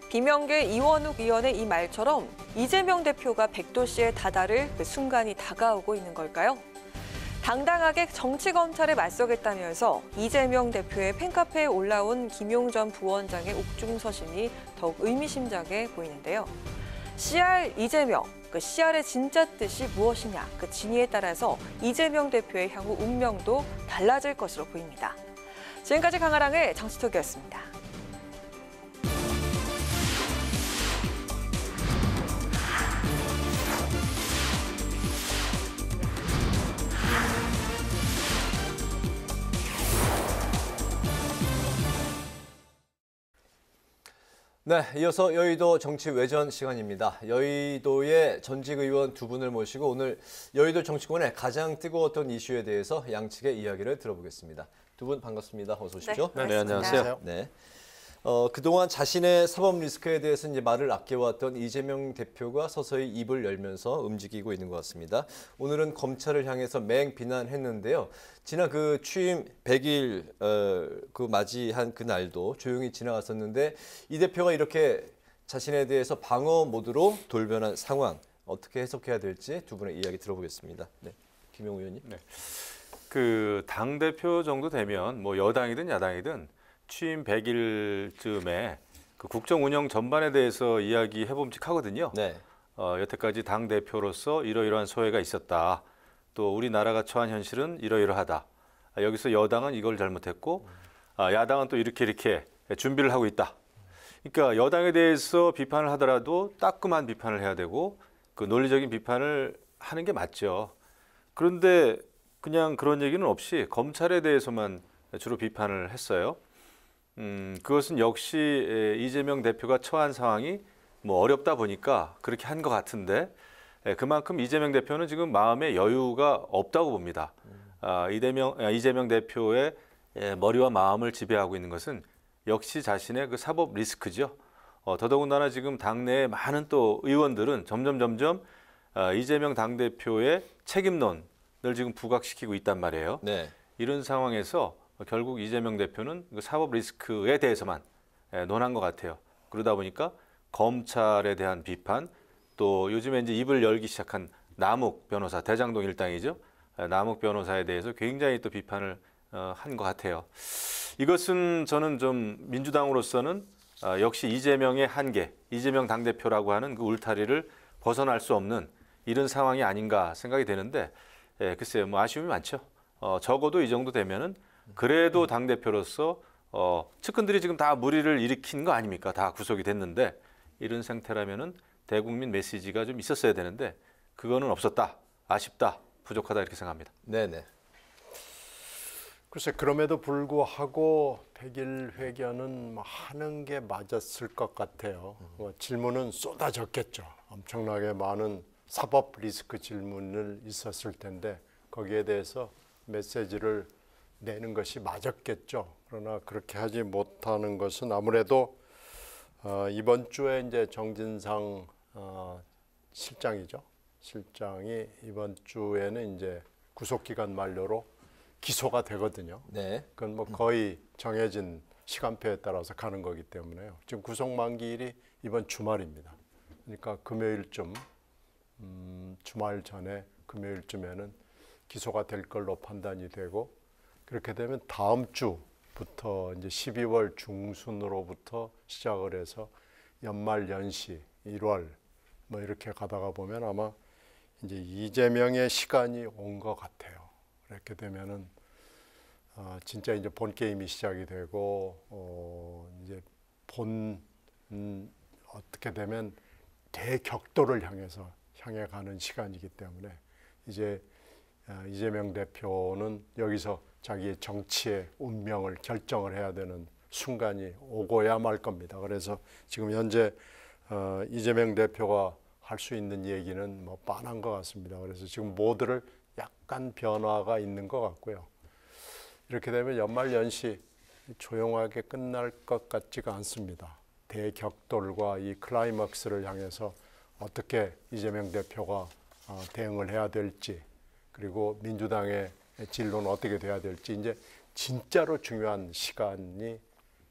A: 비명계 이원욱 의원의 이 말처럼 이재명 대표가 100도씨에 다다를 그 순간이 다가오고 있는 걸까요? 당당하게 정치검찰에 맞서겠다면서 이재명 대표의 팬카페에 올라온 김용 전 부원장의 옥중서신이 더욱 의미심장해 보이는데요. CR 이재명, 그 CR의 진짜 뜻이 무엇이냐, 그 진위에 따라서 이재명 대표의 향후 운명도 달라질 것으로 보입니다. 지금까지 강아랑의 정치톡이었습니다.
B: 네, 이어서 여의도 정치 외전 시간입니다. 여의도의 전직 의원 두 분을 모시고 오늘 여의도 정치권의 가장 뜨거웠던 이슈에 대해서 양측의 이야기를 들어보겠습니다. 두 분 반갑습니다. 어서 오십시오.
A: 네, 안녕하세요.
B: 네. 그동안 자신의 사법 리스크에 대해서 이제 말을 아껴왔던 이재명 대표가 서서히 입을 열면서 움직이고 있는 것 같습니다. 오늘은 검찰을 향해서 맹 비난했는데요. 지난 그 취임 100일 그 맞이한 그 날도 조용히 지나갔었는데 이 대표가 이렇게 자신에 대해서 방어 모드로 돌변한 상황 어떻게 해석해야 될지 두 분의 이야기 들어보겠습니다. 네, 김영우 의원님.
P: 네. 그 당 대표 정도 되면 뭐 여당이든 야당이든 취임 100일쯤에 그 국정 운영 전반에 대해서 이야기해 봄직하거든요.
B: 네.
P: 여태까지 당 대표로서 이러이러한 소회가 있었다. 또 우리나라가 처한 현실은 이러이러하다. 여기서 여당은 이걸 잘못했고 야당은 또 이렇게 준비를 하고 있다. 그러니까 여당에 대해서 비판을 하더라도 따끔한 비판을 해야 되고 그 논리적인 비판을 하는 게 맞죠. 그런데 그냥 그런 얘기는 없이 검찰에 대해서만 주로 비판을 했어요. 그것은 역시 이재명 대표가 처한 상황이 뭐 어렵다 보니까 그렇게 한 것 같은데 그만큼 이재명 대표는 지금 마음의 여유가 없다고 봅니다. 이재명 대표의 머리와 마음을 지배하고 있는 것은 역시 자신의 그 사법 리스크죠. 더더군다나 지금 당내에 많은 또 의원들은 점점 이재명 당대표의 책임론을 지금 부각시키고 있단 말이에요.
B: 네.
P: 이런 상황에서 결국 이재명 대표는 그 사법 리스크에 대해서만 논한 것 같아요. 그러다 보니까 검찰에 대한 비판, 또 요즘에 이제 입을 열기 시작한 남욱 변호사, 대장동 일당이죠. 남욱 변호사에 대해서 굉장히 또 비판을 한 것 같아요. 이것은 저는 좀 민주당으로서는 역시 이재명의 한계, 이재명 당대표라고 하는 그 울타리를 벗어날 수 없는 이런 상황이 아닌가 생각이 되는데 글쎄요, 뭐 아쉬움이 많죠. 적어도 이 정도 되면은 그래도 당대표로서 측근들이 지금 다 물의를 일으킨 거 아닙니까? 다 구속이 됐는데 이런 상태라면은 대국민 메시지가 좀 있었어야 되는데 그거는 없었다. 아쉽다. 부족하다 이렇게 생각합니다.
B: 네네.
U: 글쎄 그럼에도 불구하고 100일 회견은 뭐 하는 게 맞았을 것 같아요. 질문은 쏟아졌겠죠. 엄청나게 많은 사법 리스크 질문을 있었을 텐데 거기에 대해서 메시지를 내는 것이 맞았겠죠. 그러나 그렇게 하지 못하는 것은 아무래도 이번 주에 이제 정진상 실장이죠. 실장이 이번 주에는 이제 구속 기간 만료로 기소가 되거든요.
B: 네.
U: 그건 뭐 거의 정해진 시간표에 따라서 가는 거기 때문에요. 지금 구속 만기일이 이번 주말입니다. 그러니까 금요일쯤 주말 전에 금요일쯤에는 기소가 될 걸로 판단이 되고 그렇게 되면 다음 주부터 이제 12월 중순으로부터 시작을 해서 연말 연시 1월 뭐 이렇게 가다가 보면 아마 이제 이재명의 시간이 온 것 같아요. 이렇게 되면은 진짜 이제 본 게임이 시작이 되고 이제 어떻게 되면 대격돌을 향해 가는 시간이기 때문에 이제 이재명 대표는 여기서 자기의 정치의 운명을 결정을 해야 되는 순간이 오고야 말 겁니다. 그래서 지금 현재 이재명 대표가 할 수 있는 얘기는 뭐 뻔한 것 같습니다. 그래서 지금 모두를 약간 변화가 있는 것 같고요. 이렇게 되면 연말 연시 조용하게 끝날 것 같지가 않습니다. 대격돌과 이 클라이막스를 향해서 어떻게 이재명 대표가 대응을 해야 될지 그리고 민주당의 진로는 어떻게 돼야 될지 이제 진짜로 중요한 시간이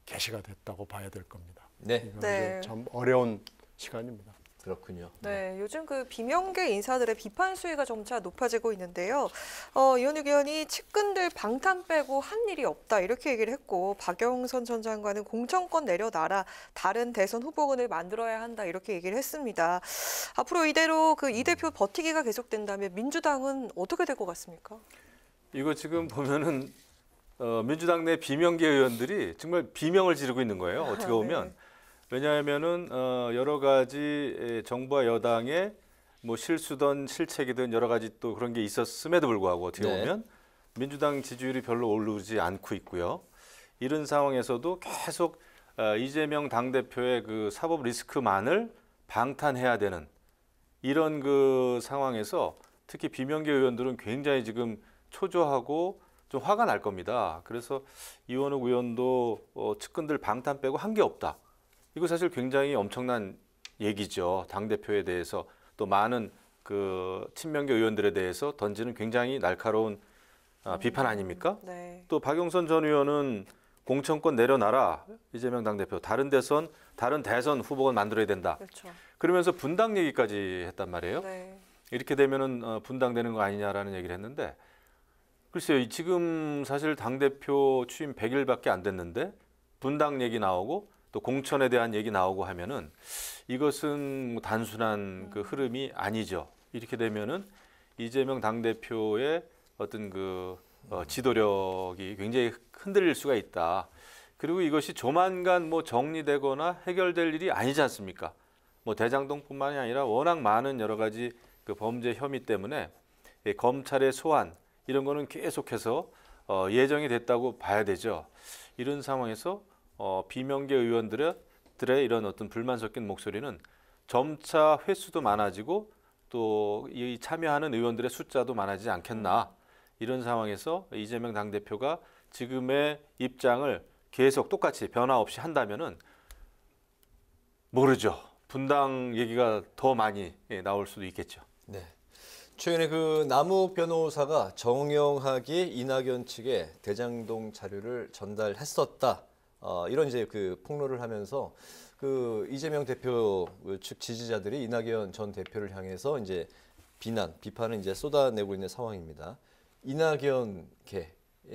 U: 개시가 됐다고 봐야 될 겁니다.
B: 네.
U: 네. 참 어려운 시간입니다.
B: 그렇군요.
A: 네, 요즘 그 비명계 인사들의 비판 수위가 점차 높아지고 있는데요. 이현욱 의원이 측근들 방탄 빼고 한 일이 없다 이렇게 얘기를 했고 박영선 전 장관은 공천권 내려놔라 다른 대선 후보군을 만들어야 한다 이렇게 얘기를 했습니다. 앞으로 이대로 그 이 대표 버티기가 계속된다면 민주당은 어떻게 될 것 같습니까?
P: 이거 지금 보면은 민주당 내 비명계 의원들이 정말 비명을 지르고 있는 거예요. 어떻게 보면.
A: 네.
P: 왜냐하면은 여러 가지 정부와 여당의 뭐 실수든 실책이든 여러 가지 또 그런 게 있었음에도 불구하고 어떻게 보면 민주당 지지율이 별로 오르지 않고 있고요. 이런 상황에서도 계속 이재명 당대표의 그 사법 리스크만을 방탄해야 되는 이런 그 상황에서 특히 비명계 의원들은 굉장히 지금 초조하고 좀 화가 날 겁니다. 그래서 이원욱 의원도 측근들 방탄 빼고 한 게 없다. 이거 사실 굉장히 엄청난 얘기죠. 당대표에 대해서 또 많은 그 친명계 의원들에 대해서 던지는 굉장히 날카로운 비판 아닙니까?
A: 네.
P: 또 박영선 전 의원은 공천권 내려놔라. 이재명 당대표. 다른 대선 후보가 만들어야 된다.
A: 그렇죠.
P: 그러면서 분당 얘기까지 했단 말이에요.
A: 네.
P: 이렇게 되면은 분당되는 거 아니냐라는 얘기를 했는데 글쎄요. 지금 사실 당대표 취임 100일밖에 안 됐는데 분당 얘기 나오고 또 공천에 대한 얘기 나오고 하면은 이것은 단순한 그 흐름이 아니죠. 이렇게 되면은 이재명 당대표의 어떤 그 지도력이 굉장히 흔들릴 수가 있다. 그리고 이것이 조만간 뭐 정리되거나 해결될 일이 아니지 않습니까? 뭐 대장동뿐만이 아니라 워낙 많은 여러 가지 그 범죄 혐의 때문에 검찰의 소환 이런 거는 계속해서 예정이 됐다고 봐야 되죠. 이런 상황에서 비명계 의원들의 이런 어떤 불만 섞인 목소리는 점차 횟수도 많아지고 또 이 참여하는 의원들의 숫자도 많아지지 않겠나. 이런 상황에서 이재명 당대표가 지금의 입장을 계속 똑같이 변화 없이 한다면은 모르죠. 분당 얘기가 더 많이 나올 수도 있겠죠.
B: 네. 최근에 그 남욱 변호사가 정영학이 이낙연 측에 대장동 자료를 전달했었다. 이런 이제 그 폭로를 하면서 그 이재명 대표 측 지지자들이 이낙연 전 대표를 향해서 이제 비판을 이제 쏟아내고 있는 상황입니다. 이낙연계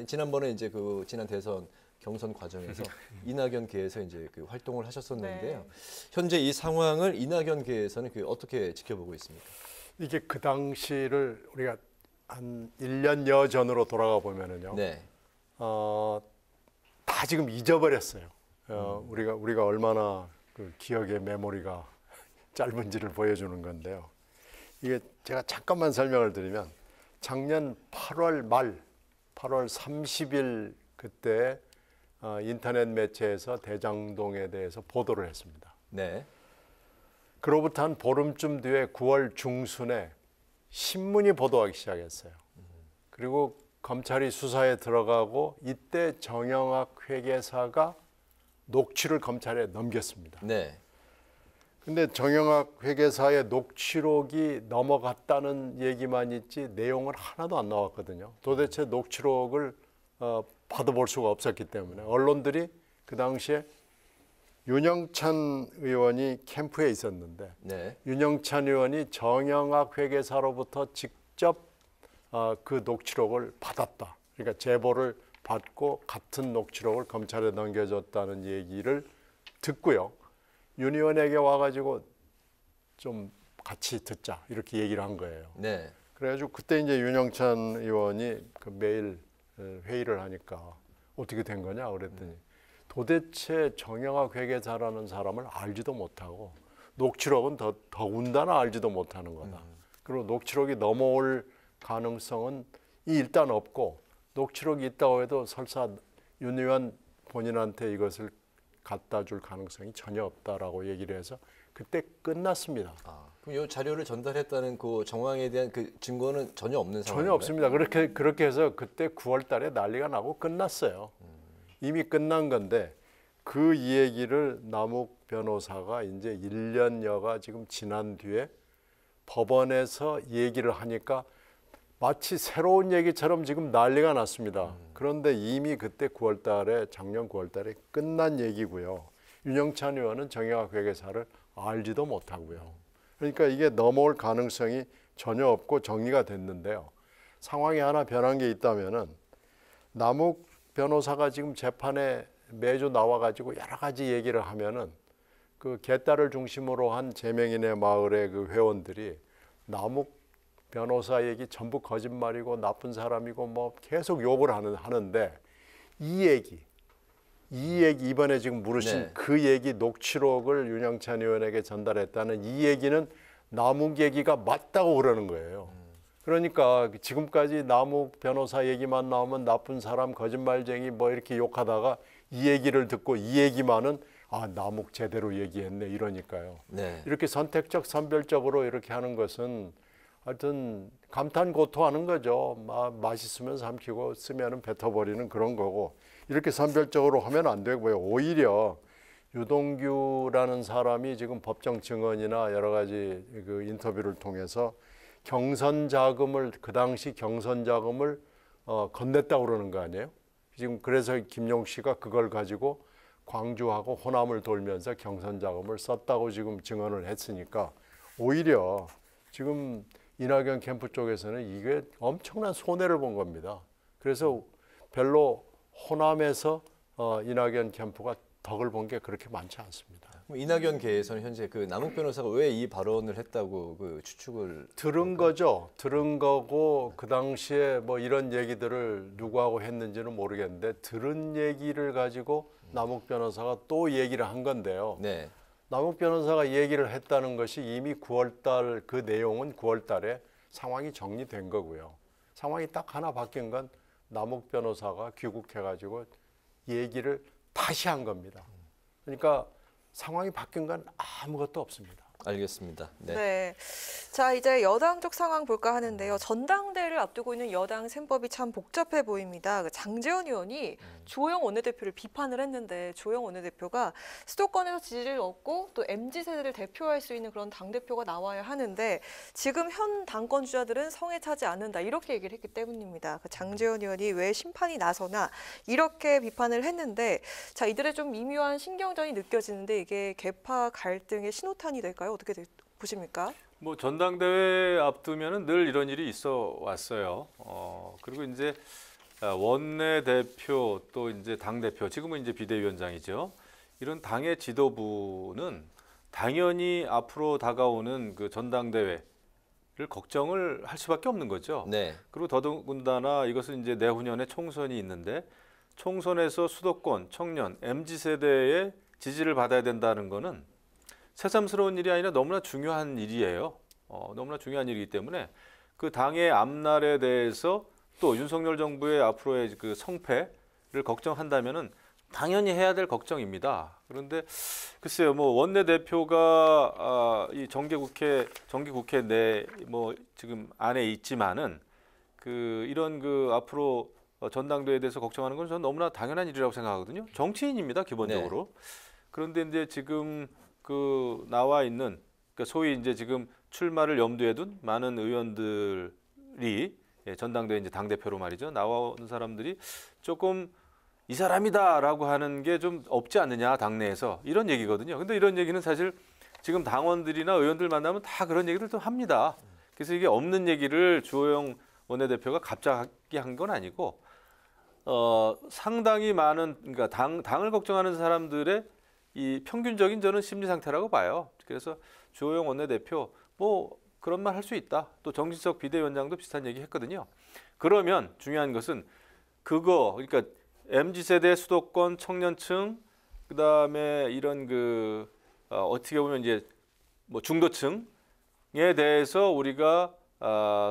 B: 지난번에 이제 그 지난 대선 경선 과정에서 이낙연계에서 이제 그 활동을 하셨었는데요.
A: 네.
B: 현재 이 상황을 이낙연계에서는 그 어떻게 지켜보고 있습니까?
U: 이게 그 당시를 우리가 한 1년여 전으로 돌아가 보면은요.
B: 네.
U: 다 지금 잊어버렸어요. 우리가 얼마나 그 기억의 메모리가 짧은지를 보여주는 건데요. 이게 제가 잠깐만 설명을 드리면 작년 8월 말, 8월 30일 그때 인터넷 매체에서 대장동에 대해서 보도를 했습니다.
B: 네.
U: 그로부터 한 보름쯤 뒤에 9월 중순에 신문이 보도하기 시작했어요. 그리고 검찰이 수사에 들어가고 이때 정영학 회계사가 녹취를 검찰에 넘겼습니다.
B: 네.
U: 근데 정영학 회계사의 녹취록이 넘어갔다는 얘기만 있지 내용은 하나도 안 나왔거든요. 도대체 녹취록을 받아볼 수가 없었기 때문에 언론들이 그 당시에 윤영찬 의원이 캠프에 있었는데
B: 네.
U: 윤영찬 의원이 정영학 회계사로부터 직접 그 녹취록을 받았다. 그러니까 제보를 받고 같은 녹취록을 검찰에 넘겨줬다는 얘기를 듣고요. 윤 의원에게 와가지고 좀 같이 듣자 이렇게 얘기를 한 거예요.
B: 네.
U: 그래가지고 그때 이제 윤영찬 의원이 그 매일 회의를 하니까 어떻게 된 거냐 그랬더니 도대체 정영학 회계사라는 사람을 알지도 못하고 녹취록은 더군다나 알지도 못하는 거다. 그리고 녹취록이 넘어올 가능성은 일단 없고 녹취록이 있다고 해도 설사 윤 의원 본인한테 이것을 갖다 줄 가능성이 전혀 없다라고 얘기를 해서 그때 끝났습니다.
B: 그럼 이 자료를 전달했다는 그 정황에 대한 그 증거는 전혀 없는 상황인가요?
U: 전혀 없습니다. 그렇게 해서 그때 9월 달에 난리가 나고 끝났어요. 이미 끝난 건데 그 얘기를 남욱 변호사가 이제 1년여가 지금 지난 뒤에 법원에서 얘기를 하니까 마치 새로운 얘기처럼 지금 난리가 났습니다. 그런데 이미 그때 9월 달에 작년 9월 달에 끝난 얘기고요. 윤영찬 의원은 정영학 회계사를 알지도 못하고요. 그러니까 이게 넘어올 가능성이 전혀 없고 정리가 됐는데요. 상황이 하나 변한 게 있다면은 남욱 변호사가 지금 재판에 매주 나와가지고 여러 가지 얘기를 하면은 그 개딸을 중심으로 한 재명인의 마을의 그 회원들이 남욱 변호사 얘기 전부 거짓말이고 나쁜 사람이고 뭐 계속 욕을 하는데 이 얘기 이번에 지금 물으신
B: 네.
U: 그 얘기 녹취록을 윤영찬 의원에게 전달했다는 이 얘기는 남욱 얘기가 맞다고 그러는 거예요. 그러니까 지금까지 남욱 변호사 얘기만 나오면 나쁜 사람, 거짓말쟁이 뭐 이렇게 욕하다가 이 얘기를 듣고 이 얘기만은 남욱 제대로 얘기했네 이러니까요.
B: 네.
U: 이렇게 선택적 선별적으로 이렇게 하는 것은 하여튼 감탄고토하는 거죠. 맛있으면 삼키고 쓰면은 뱉어버리는 그런 거고 이렇게 선별적으로 하면 안 되고요. 오히려 유동규라는 사람이 지금 법정 증언이나 여러 가지 그 인터뷰를 통해서 경선 자금을 그 당시 경선 자금을 건넸다고 그러는 거 아니에요? 지금 그래서 김용 씨가 그걸 가지고 광주하고 호남을 돌면서 경선 자금을 썼다고 지금 증언을 했으니까 오히려 지금 이낙연 캠프 쪽에서는 이게 엄청난 손해를 본 겁니다. 그래서 별로 호남에서 이낙연 캠프가 덕을 본 게 그렇게 많지 않습니다.
B: 이낙연계에서는 현재 그 남욱 변호사가 왜 이 발언을 했다고 그 추측을
U: 들은 거죠. 들은 거고 그 당시에 뭐 이런 얘기들을 누구하고 했는지는 모르겠는데 들은 얘기를 가지고 남욱 변호사가 또 얘기를 한 건데요.
B: 네.
U: 남욱 변호사가 얘기를 했다는 것이 이미 9월달 그 내용은 9월달에 상황이 정리된 거고요. 상황이 딱 하나 바뀐 건 남욱 변호사가 귀국해가지고 얘기를 다시 한 겁니다. 그러니까 상황이 바뀐 건 아무것도 없습니다.
B: 알겠습니다. 네.
A: 네. 자, 이제 여당 쪽 상황 볼까 하는데요. 전당대회를 앞두고 있는 여당 셈법이 참 복잡해 보입니다. 장제원 의원이 주호영 원내대표를 비판을 했는데 주호영 원내대표가 수도권에서 지지를 얻고 또 MZ세대를 대표할 수 있는 그런 당대표가 나와야 하는데 지금 현 당권 주자들은 성에 차지 않는다. 이렇게 얘기를 했기 때문입니다. 장제원 의원이 왜 심판이 나서나 이렇게 비판을 했는데 자, 이들의 좀 미묘한 신경전이 느껴지는데 이게 계파 갈등의 신호탄이 될까요? 어떻게 보십니까?
P: 뭐 전당대회 앞두면은 늘 이런 일이 있어 왔어요. 그리고 이제 원내대표 또 이제 당대표, 지금은 이제 비대위원장이죠. 이런 당의 지도부는 당연히 앞으로 다가오는 그 전당대회를 걱정을 할 수밖에 없는 거죠.
B: 네.
P: 그리고 더더군다나 이것은 이제 내후년에 총선이 있는데 총선에서 수도권, 청년, MZ세대의 지지를 받아야 된다는 거는 새삼스러운 일이 아니라 너무나 중요한 일이에요. 너무나 중요한 일이기 때문에 그 당의 앞날에 대해서 또 윤석열 정부의 앞으로의 그 성패를 걱정한다면은 당연히 해야 될 걱정입니다. 그런데 글쎄요, 뭐 원내대표가 이 정기국회 내 뭐 지금 안에 있지만은 그 이런 그 앞으로 전당대회에 대해서 걱정하는 건 저는 너무나 당연한 일이라고 생각하거든요. 정치인입니다, 기본적으로. 네. 그런데 이제 지금 그 나와 있는 그러니까 소위 이제 지금 출마를 염두에 둔 많은 의원들이 전당대회 이제 당 대표로 말이죠 나오는 사람들이 조금 이 사람이다라고 하는 게 좀 없지 않느냐 당내에서 이런 얘기거든요. 근데 이런 얘기는 사실 지금 당원들이나 의원들 만나면 다 그런 얘기를 또 합니다. 그래서 이게 없는 얘기를 주호영 원내대표가 갑자기 한 건 아니고 상당히 많은 그러니까 당을 걱정하는 사람들의 이 평균적인 저는 심리 상태라고 봐요. 그래서 주호영 원내대표 뭐 그런 말 할 수 있다. 또 정진석 비대위원장도 비슷한 얘기 했거든요. 그러면 중요한 것은 그거 그러니까 MZ세대 수도권 청년층 그다음에 이런 그 어떻게 보면 이제 뭐 중도층에 대해서 우리가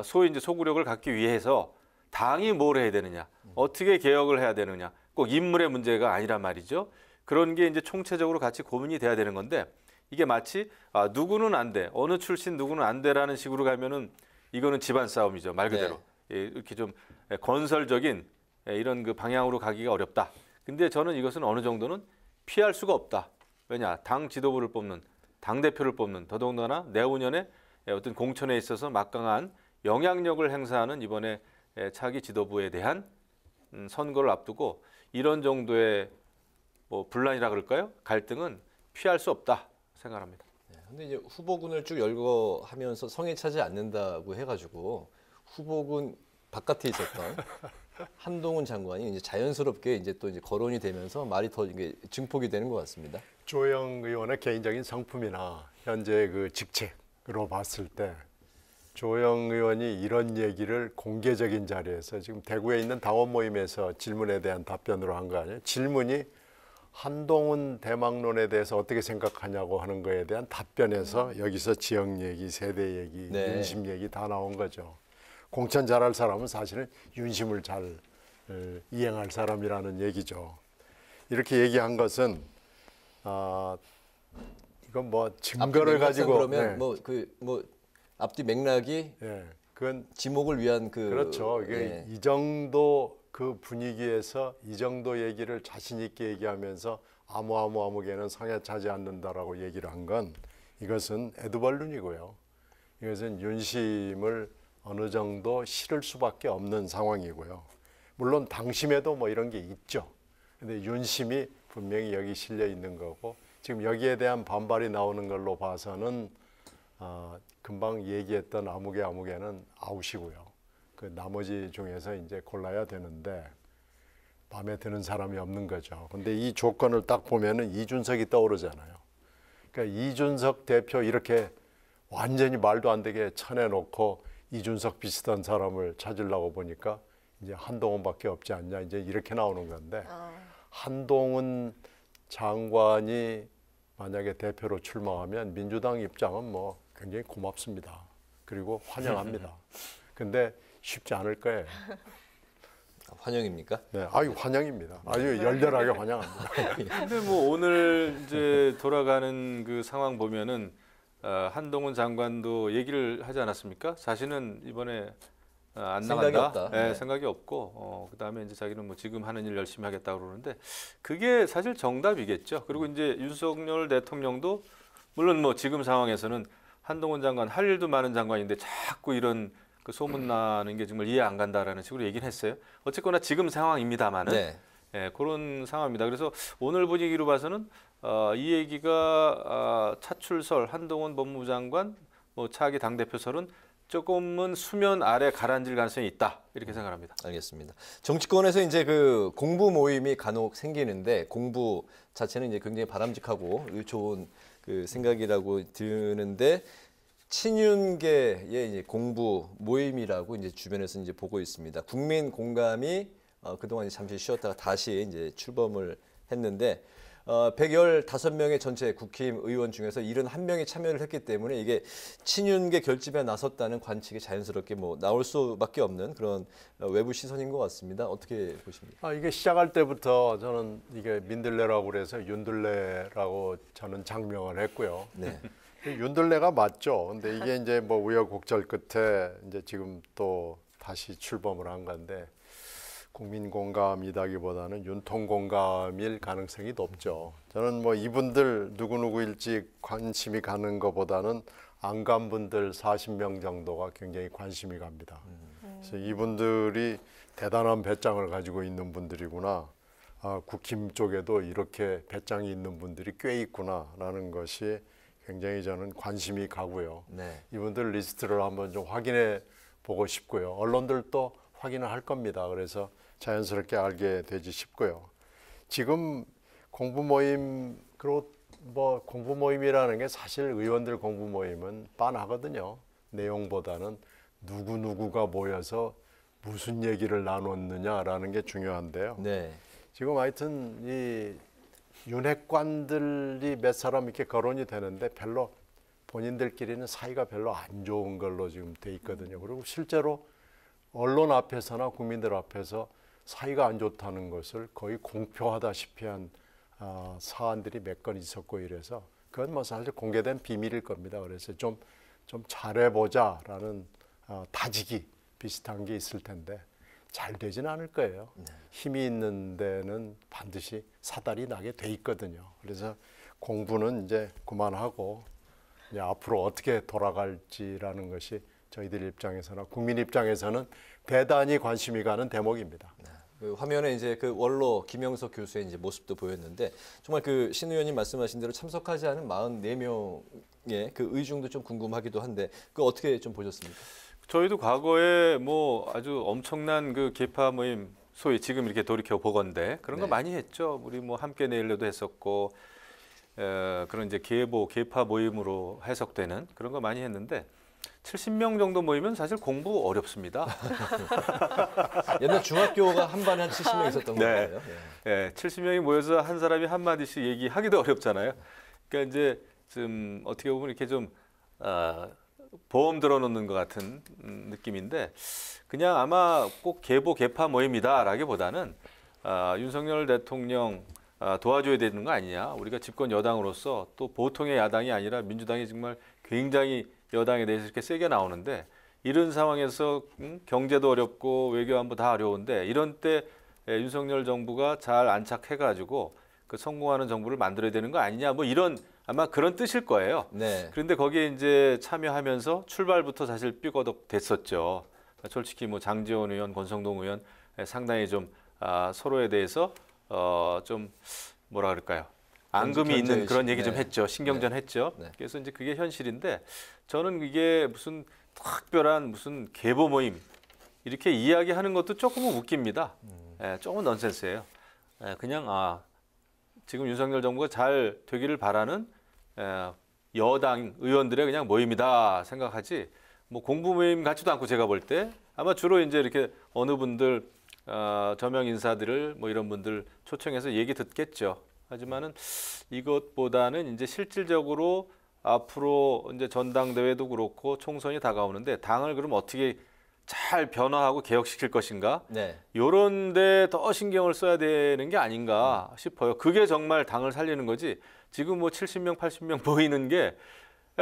P: 소위 이제 소구력을 갖기 위해서 당이 뭘 해야 되느냐, 어떻게 개혁을 해야 되느냐, 꼭 인물의 문제가 아니란 말이죠. 그런 게 이제 총체적으로 같이 고민이 돼야 되는 건데 이게 마치 누구는 안 돼, 어느 출신 누구는 안 돼라는 식으로 가면은 이거는 집안 싸움이죠, 말 그대로. 네. 이렇게 좀 건설적인 이런 그 방향으로 가기가 어렵다. 근데 저는 이것은 어느 정도는 피할 수가 없다. 왜냐, 당 지도부를 뽑는, 당 대표를 뽑는, 더더군다나 내후년에 어떤 공천에 있어서 막강한 영향력을 행사하는 이번에 차기 지도부에 대한 선거를 앞두고 이런 정도의 뭐 분란이라 그럴까요? 갈등은 피할 수 없다 생각합니다.
B: 근데 이제 후보군을 쭉 열거하면서 성에 차지 않는다고 해가지고 후보군 바깥에 있었던 한동훈 장관이 이제 자연스럽게 이제 또 이제 거론이 되면서 말이 더 이게 증폭이 되는 것 같습니다.
U: 주호영 의원의 개인적인 성품이나 현재 그 직책으로 봤을 때 주호영 의원이 이런 얘기를 공개적인 자리에서 지금 대구에 있는 당원 모임에서 질문에 대한 답변으로 한 거 아니에요? 질문이 한동훈 대망론에 대해서 어떻게 생각하냐고 하는 거에 대한 답변에서 여기서 지역 얘기, 세대 얘기,
B: 네.
U: 윤심 얘기 다 나온 거죠. 공천 잘할 사람은 사실은 윤심을 잘 이행할 사람이라는 얘기죠. 이렇게 얘기한 것은 이건 뭐 증거를 가지고
B: 그러면
U: 네.
B: 뭐 앞뒤 맥락이
U: 그건
B: 지목을 위한
U: 그렇죠. 이게 이 정도 그 분위기에서 이 정도 얘기를 자신 있게 얘기하면서 아무개는 상해 차지 않는다라고 얘기를 한 건 이것은 에드벌룬이고요. 이것은 윤심을 어느 정도 실을 수밖에 없는 상황이고요. 물론 당심에도 뭐 이런 게 있죠. 근데 윤심이 분명히 여기 실려 있는 거고 지금 여기에 대한 반발이 나오는 걸로 봐서는 금방 얘기했던 아무개는 아웃이고요. 그 나머지 중에서 이제 골라야 되는데 마음에 드는 사람이 없는 거죠. 근데 이 조건을 딱 보면은 이준석이 떠오르잖아요. 그러니까 이준석 대표 이렇게 완전히 말도 안 되게 쳐내놓고 이준석 비슷한 사람을 찾으려고 보니까 이제 한동훈밖에 없지 않냐 이제 이렇게 나오는 건데 한동훈 장관이 만약에 대표로 출마하면 민주당 입장은 뭐 굉장히 고맙습니다. 그리고 환영합니다. 근데 쉽지 않을 거예요.
B: 환영입니까?
U: 네, 아유 환영입니다. 아주 열렬하게 환영합니다.
P: 근데 뭐 오늘 이제 돌아가는 그 상황 보면은 한동훈 장관도 얘기를 하지 않았습니까? 자신은 이번에 안
B: 생각이
P: 나간다.
B: 없다.
P: 네, 생각이 없고 그다음에 이제 자기는 뭐 지금 하는 일 열심히 하겠다고 그러는데 그게 사실 정답이겠죠. 그리고 이제 윤석열 대통령도 물론 뭐 지금 상황에서는 한동훈 장관 할 일도 많은 장관인데 자꾸 이런 그 소문나는 게 정말 이해 안 간다라는 식으로 얘기는 했어요. 어쨌거나 지금 상황입니다만은 그런 상황입니다. 그래서 오늘 분위기로 봐서는 이 얘기가 차출설 한동훈 법무부 장관 뭐 차기 당대표설은 조금은 수면 아래 가라앉을 가능성이 있다 이렇게 생각합니다.
B: 알겠습니다. 정치권에서 이제 그 공부 모임이 간혹 생기는데 공부 자체는 이제 굉장히 바람직하고 좋은 그 생각이라고 드는데 친윤계의 이제 공부 모임이라고 이제 주변에서 이제 보고 있습니다. 국민 공감이 그동안 이제 잠시 쉬었다가 다시 이제 출범을 했는데 115명의 전체 국힘 의원 중에서 71명이 참여를 했기 때문에 이게 친윤계 결집에 나섰다는 관측이 자연스럽게 뭐 나올 수밖에 없는 그런 외부 시선인 것 같습니다. 어떻게 보십니까?
U: 이게 시작할 때부터 저는 이게 민들레라고 그래서 윤들레라고 저는 장명을 했고요.
B: 네.
U: 윤들레가 맞죠. 근데 이게 이제 뭐 우여곡절 끝에 이제 지금 또 다시 출범을 한 건데 국민 공감이다기보다는 윤통 공감일 가능성이 높죠. 저는 뭐 이분들 누구누구일지 관심이 가는 것보다는 안 간 분들 40명 정도가 굉장히 관심이 갑니다. 그래서 이분들이 대단한 배짱을 가지고 있는 분들이구나. 국힘 쪽에도 이렇게 배짱이 있는 분들이 꽤 있구나라는 것이 굉장히 저는 관심이 가고요. 이분들 리스트를 한번 좀 확인해 보고 싶고요. 언론들도 확인을 할 겁니다. 그래서 자연스럽게 알게 되지 싶고요. 지금 공부 모임, 그리고 뭐 공부 모임이라는 게 사실 의원들 공부 모임은 빤하거든요. 내용보다는 누구누구가 모여서 무슨 얘기를 나눴느냐라는 게 중요한데요. 지금 하여튼 이 윤핵관들이 몇 사람 이렇게 거론이 되는데 별로 본인들끼리는 사이가 별로 안 좋은 걸로 지금 돼 있거든요. 그리고 실제로 언론 앞에서나 국민들 앞에서 사이가 안 좋다는 것을 거의 공표하다시피 한 사안들이 몇 건 있었고 이래서 그건 뭐 사실 공개된 비밀일 겁니다. 그래서 좀 잘해보자라는 다지기 비슷한 게 있을 텐데 잘 되지는 않을 거예요. 힘이 있는 데는 반드시 사달이 나게 돼 있거든요. 그래서 공부는 이제 그만하고 이제 앞으로 어떻게 돌아갈지라는 것이 저희들 입장에서나 국민 입장에서는 대단히 관심이 가는 대목입니다.
B: 그 화면에 이제 그 원로 김영석 교수의 이제 모습도 보였는데 정말 그 신 의원님 말씀하신 대로 참석하지 않은 44명의 그 의중도 좀 궁금하기도 한데 그 어떻게 좀 보셨습니까?
P: 저희도 과거에 뭐 아주 엄청난 그 계파 모임 소위 지금 이렇게 돌이켜 보건대 그런 거 많이 했죠. 우리 뭐 함께 내일로도 했었고 그런 이제 계파 모임으로 해석되는 그런 거 많이 했는데 70명 정도 모이면 사실 공부 어렵습니다.
B: 옛날 중학교가 한 반에 한 70명 있었던 거예요.
P: 네, 70명이 모여서 한 사람이 한 마디씩 얘기하기도 어렵잖아요. 그러니까 이제 좀 어떻게 보면 이렇게 좀 보험 들어놓는 것 같은 느낌인데 그냥 아마 꼭 계파 모임이다라기보다는 윤석열 대통령 도와줘야 되는 거 아니냐. 우리가 집권 여당으로서 또 보통의 야당이 아니라 민주당이 정말 굉장히 여당에 대해서 이렇게 세게 나오는데 이런 상황에서 경제도 어렵고 외교 안보 다 어려운데 이런 때 윤석열 정부가 잘 안착해가지고 그 성공하는 정부를 만들어야 되는 거 아니냐 뭐 이런 아마 그런 뜻일 거예요.
B: 네.
P: 그런데 거기에 이제 참여하면서 출발부터 사실 삐거덕 됐었죠. 솔직히 뭐 장제원 의원, 권성동 의원 상당히 좀 서로에 대해서 좀 뭐라 그럴까요? 앙금이 있는 그런 얘기 좀 했죠. 신경전 했죠. 그래서 이제 그게 현실인데 저는 이게 무슨 특별한 무슨 계보 모임 이렇게 이야기하는 것도 조금은 웃깁니다. 조금 넌센스예요. 그냥 지금 윤석열 정부가 잘 되기를 바라는 여당 의원들의 그냥 모임이다 생각하지 뭐 공부 모임 같지도 않고 제가 볼 때 아마 주로 이제 이렇게 어느 분들 저명 인사들을 뭐 이런 분들 초청해서 얘기 듣겠죠. 하지만은 이것보다는 이제 실질적으로 앞으로 이제 전당대회도 그렇고 총선이 다가오는데 당을 그럼 어떻게 잘 변화하고 개혁시킬 것인가? 이런 데 더 신경을 써야 되는 게 아닌가 싶어요. 그게 정말 당을 살리는 거지. 지금 뭐 70명, 80명 보이는 게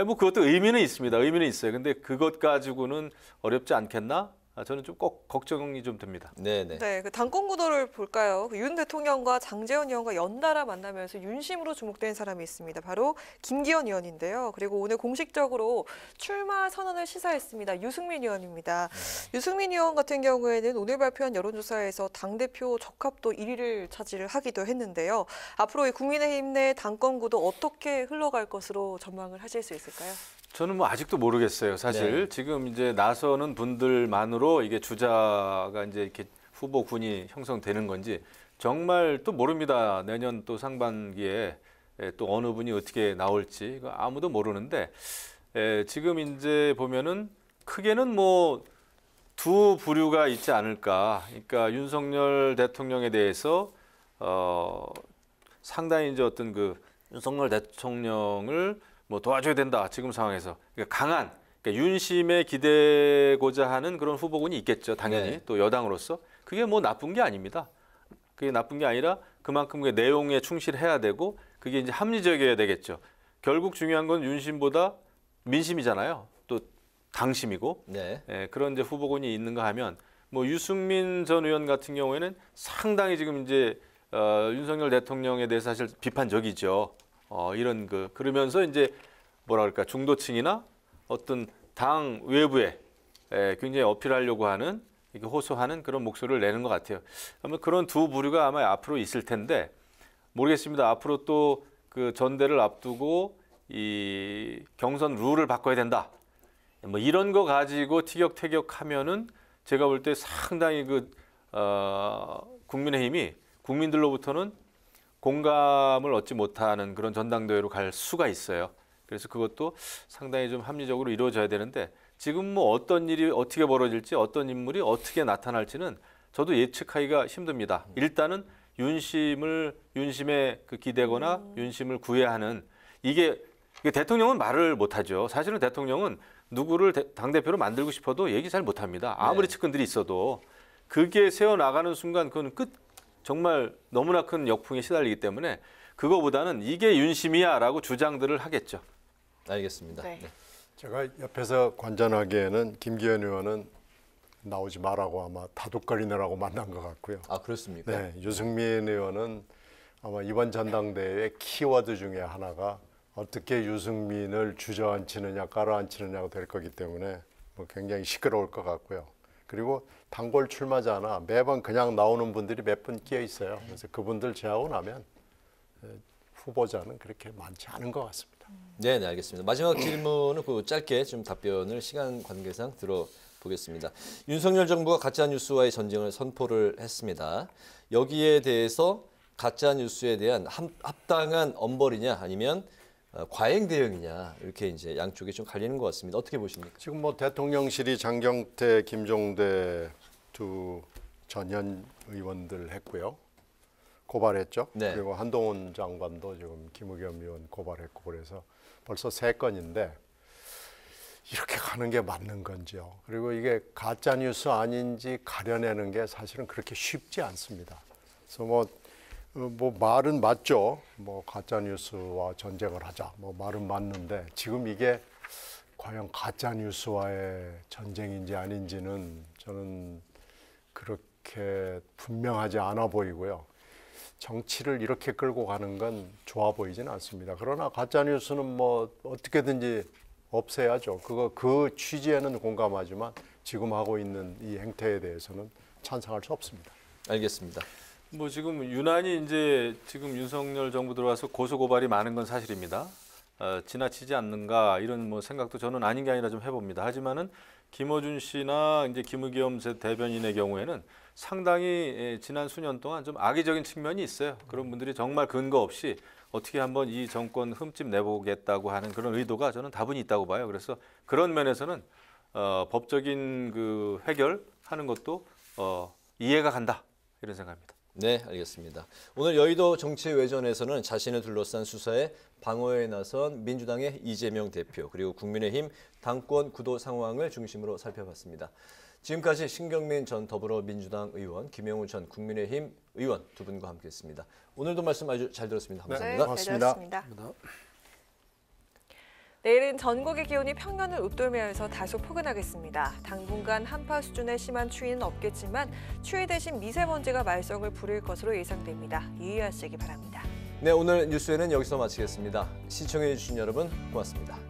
P: 뭐 그것도 의미는 있습니다. 의미는 있어요. 근데 그것 가지고는 어렵지 않겠나? 저는 좀 꼭 걱정이 좀 듭니다.
A: 네, 그 당권 구도를 볼까요? 윤 대통령과 장제원 의원과 연달아 만나면서 윤심으로 주목된 사람이 있습니다. 바로 김기현 의원인데요. 그리고 오늘 공식적으로 출마 선언을 시사했습니다. 유승민 의원입니다. 유승민 의원 같은 경우에는 오늘 발표한 여론조사에서 당대표 적합도 1위를 차지를 하기도 했는데요. 앞으로 이 국민의힘 내 당권 구도 어떻게 흘러갈 것으로 전망을 하실 수 있을까요?
P: 저는 뭐 아직도 모르겠어요. 사실 지금 이제 나서는 분들만으로 이게 주자가 이제 이렇게 후보군이 형성되는 건지 정말 또 모릅니다. 내년 또 상반기에 또 어느 분이 어떻게 나올지 이거 아무도 모르는데 지금 이제 보면은 크게는 뭐 두 부류가 있지 않을까. 그러니까 윤석열 대통령에 대해서 상당히 이제 어떤 그 윤석열 대통령을 뭐 도와줘야 된다. 지금 상황에서 그러니까 강한 그러니까 윤심에 기대고자 하는 그런 후보군이 있겠죠. 당연히 또 여당으로서 그게 뭐 나쁜 게 아닙니다. 그게 나쁜 게 아니라 그만큼 그 내용에 충실해야 되고 그게 이제 합리적이어야 되겠죠. 결국 중요한 건 윤심보다 민심이잖아요. 또 당심이고 그런 이제 후보군이 있는가 하면 뭐 유승민 전 의원 같은 경우에는 상당히 지금 이제 윤석열 대통령에 대해서 사실 비판적이죠. 이런 그러면서 이제 뭐라 그럴까 중도층이나 어떤 당 외부에 굉장히 어필하려고 하는 이렇게 호소하는 그런 목소리를 내는 것 같아요. 아마 그런 두 부류가 아마 앞으로 있을 텐데 모르겠습니다. 앞으로 또 그 전대를 앞두고 이 경선 룰을 바꿔야 된다. 뭐 이런 거 가지고 티격태격하면은 제가 볼 때 상당히 국민의힘이 국민들로부터는 공감을 얻지 못하는 그런 전당대회로 갈 수가 있어요. 그래서 그것도 상당히 좀 합리적으로 이루어져야 되는데 지금 뭐 어떤 일이 어떻게 벌어질지 어떤 인물이 어떻게 나타날지는 저도 예측하기가 힘듭니다. 일단은 윤심에 기대거나 윤심을 구애하는 이게 대통령은 말을 못하죠. 사실은 대통령은 누구를 당대표로 만들고 싶어도 얘기 잘 못합니다. 아무리 측근들이 있어도 그게 새어나가는 순간 그건 정말 너무나 큰 역풍에 시달리기 때문에 그거보다는 이게 윤심이야라고 주장들을 하겠죠.
B: 알겠습니다.
U: 제가 옆에서 관전하기에는 김기현 의원은 나오지 말라고 아마 다독거리느라고 만난 것 같고요.
B: 아 그렇습니까?
U: 네, 유승민 의원은 아마 이번 전당대회의 키워드 중에 하나가 어떻게 유승민을 주저앉히느냐 깔아앉히느냐가 될 거기 때문에 뭐 굉장히 시끄러울 것 같고요. 그리고 단골 출마자나 매번 그냥 나오는 분들이 몇 분 끼어 있어요. 그래서 그분들 제하고 나면 후보자는 그렇게 많지 않은 것 같습니다.
B: 네, 알겠습니다. 마지막 질문은 짧게 좀 답변을 시간 관계상 들어보겠습니다. 윤석열 정부가 가짜뉴스와의 전쟁을 선포를 했습니다. 여기에 대해서 가짜뉴스에 대한 합당한 엄벌이냐 아니면 과잉 대응이냐 이렇게 이제 양쪽이 좀 갈리는 것 같습니다. 어떻게 보십니까?
U: 지금 뭐 대통령실이 장경태, 김종대 두 전현 의원들 했고요. 고발했죠. 그리고 한동훈 장관도 지금 김의겸 의원 고발했고 그래서 벌써 3건인데 이렇게 가는 게 맞는 건지요. 그리고 이게 가짜 뉴스 아닌지 가려내는 게 사실은 그렇게 쉽지 않습니다. 그래서 뭐 말은 맞죠. 뭐 가짜 뉴스와 전쟁을 하자. 뭐 말은 맞는데 지금 이게 과연 가짜 뉴스와의 전쟁인지 아닌지는 저는 그렇게 분명하지 않아 보이고요. 정치를 이렇게 끌고 가는 건 좋아 보이진 않습니다. 그러나 가짜 뉴스는 뭐 어떻게든지 없애야죠. 그 취지에는 공감하지만 지금 하고 있는 이 행태에 대해서는 찬성할 수 없습니다.
B: 알겠습니다.
P: 뭐 지금 유난히 이제 지금 윤석열 정부 들어와서 고소 고발이 많은 건 사실입니다. 지나치지 않는가 이런 뭐 생각도 저는 아닌 게 아니라 좀 해봅니다. 하지만은 김어준 씨나 이제 김의겸 대변인의 경우에는 상당히 지난 수년 동안 좀 악의적인 측면이 있어요. 그런 분들이 정말 근거 없이 어떻게 한번 이 정권 흠집 내보겠다고 하는 그런 의도가 저는 다분히 있다고 봐요. 그래서 그런 면에서는 법적인 그 해결하는 것도 이해가 간다 이런 생각입니다.
B: 네, 알겠습니다. 오늘 여의도 정치외전에서는 자신을 둘러싼 수사에 방어에 나선 민주당의 이재명 대표 그리고 국민의힘 당권 구도 상황을 중심으로 살펴봤습니다. 지금까지 신경민 전 더불어민주당 의원, 김영우 전 국민의힘 의원 두 분과 함께했습니다. 오늘도 말씀 아주 잘 들었습니다. 감사합니다.
A: 네, 고맙습니다. 내일은 전국의 기온이 평년을 웃돌면서 다소 포근하겠습니다. 당분간 한파 수준의 심한 추위는 없겠지만 추위 대신 미세먼지가 말썽을 부릴 것으로 예상됩니다. 유의하시기 바랍니다.
B: 네, 오늘 뉴스에는 여기서 마치겠습니다. 시청해주신 여러분 고맙습니다.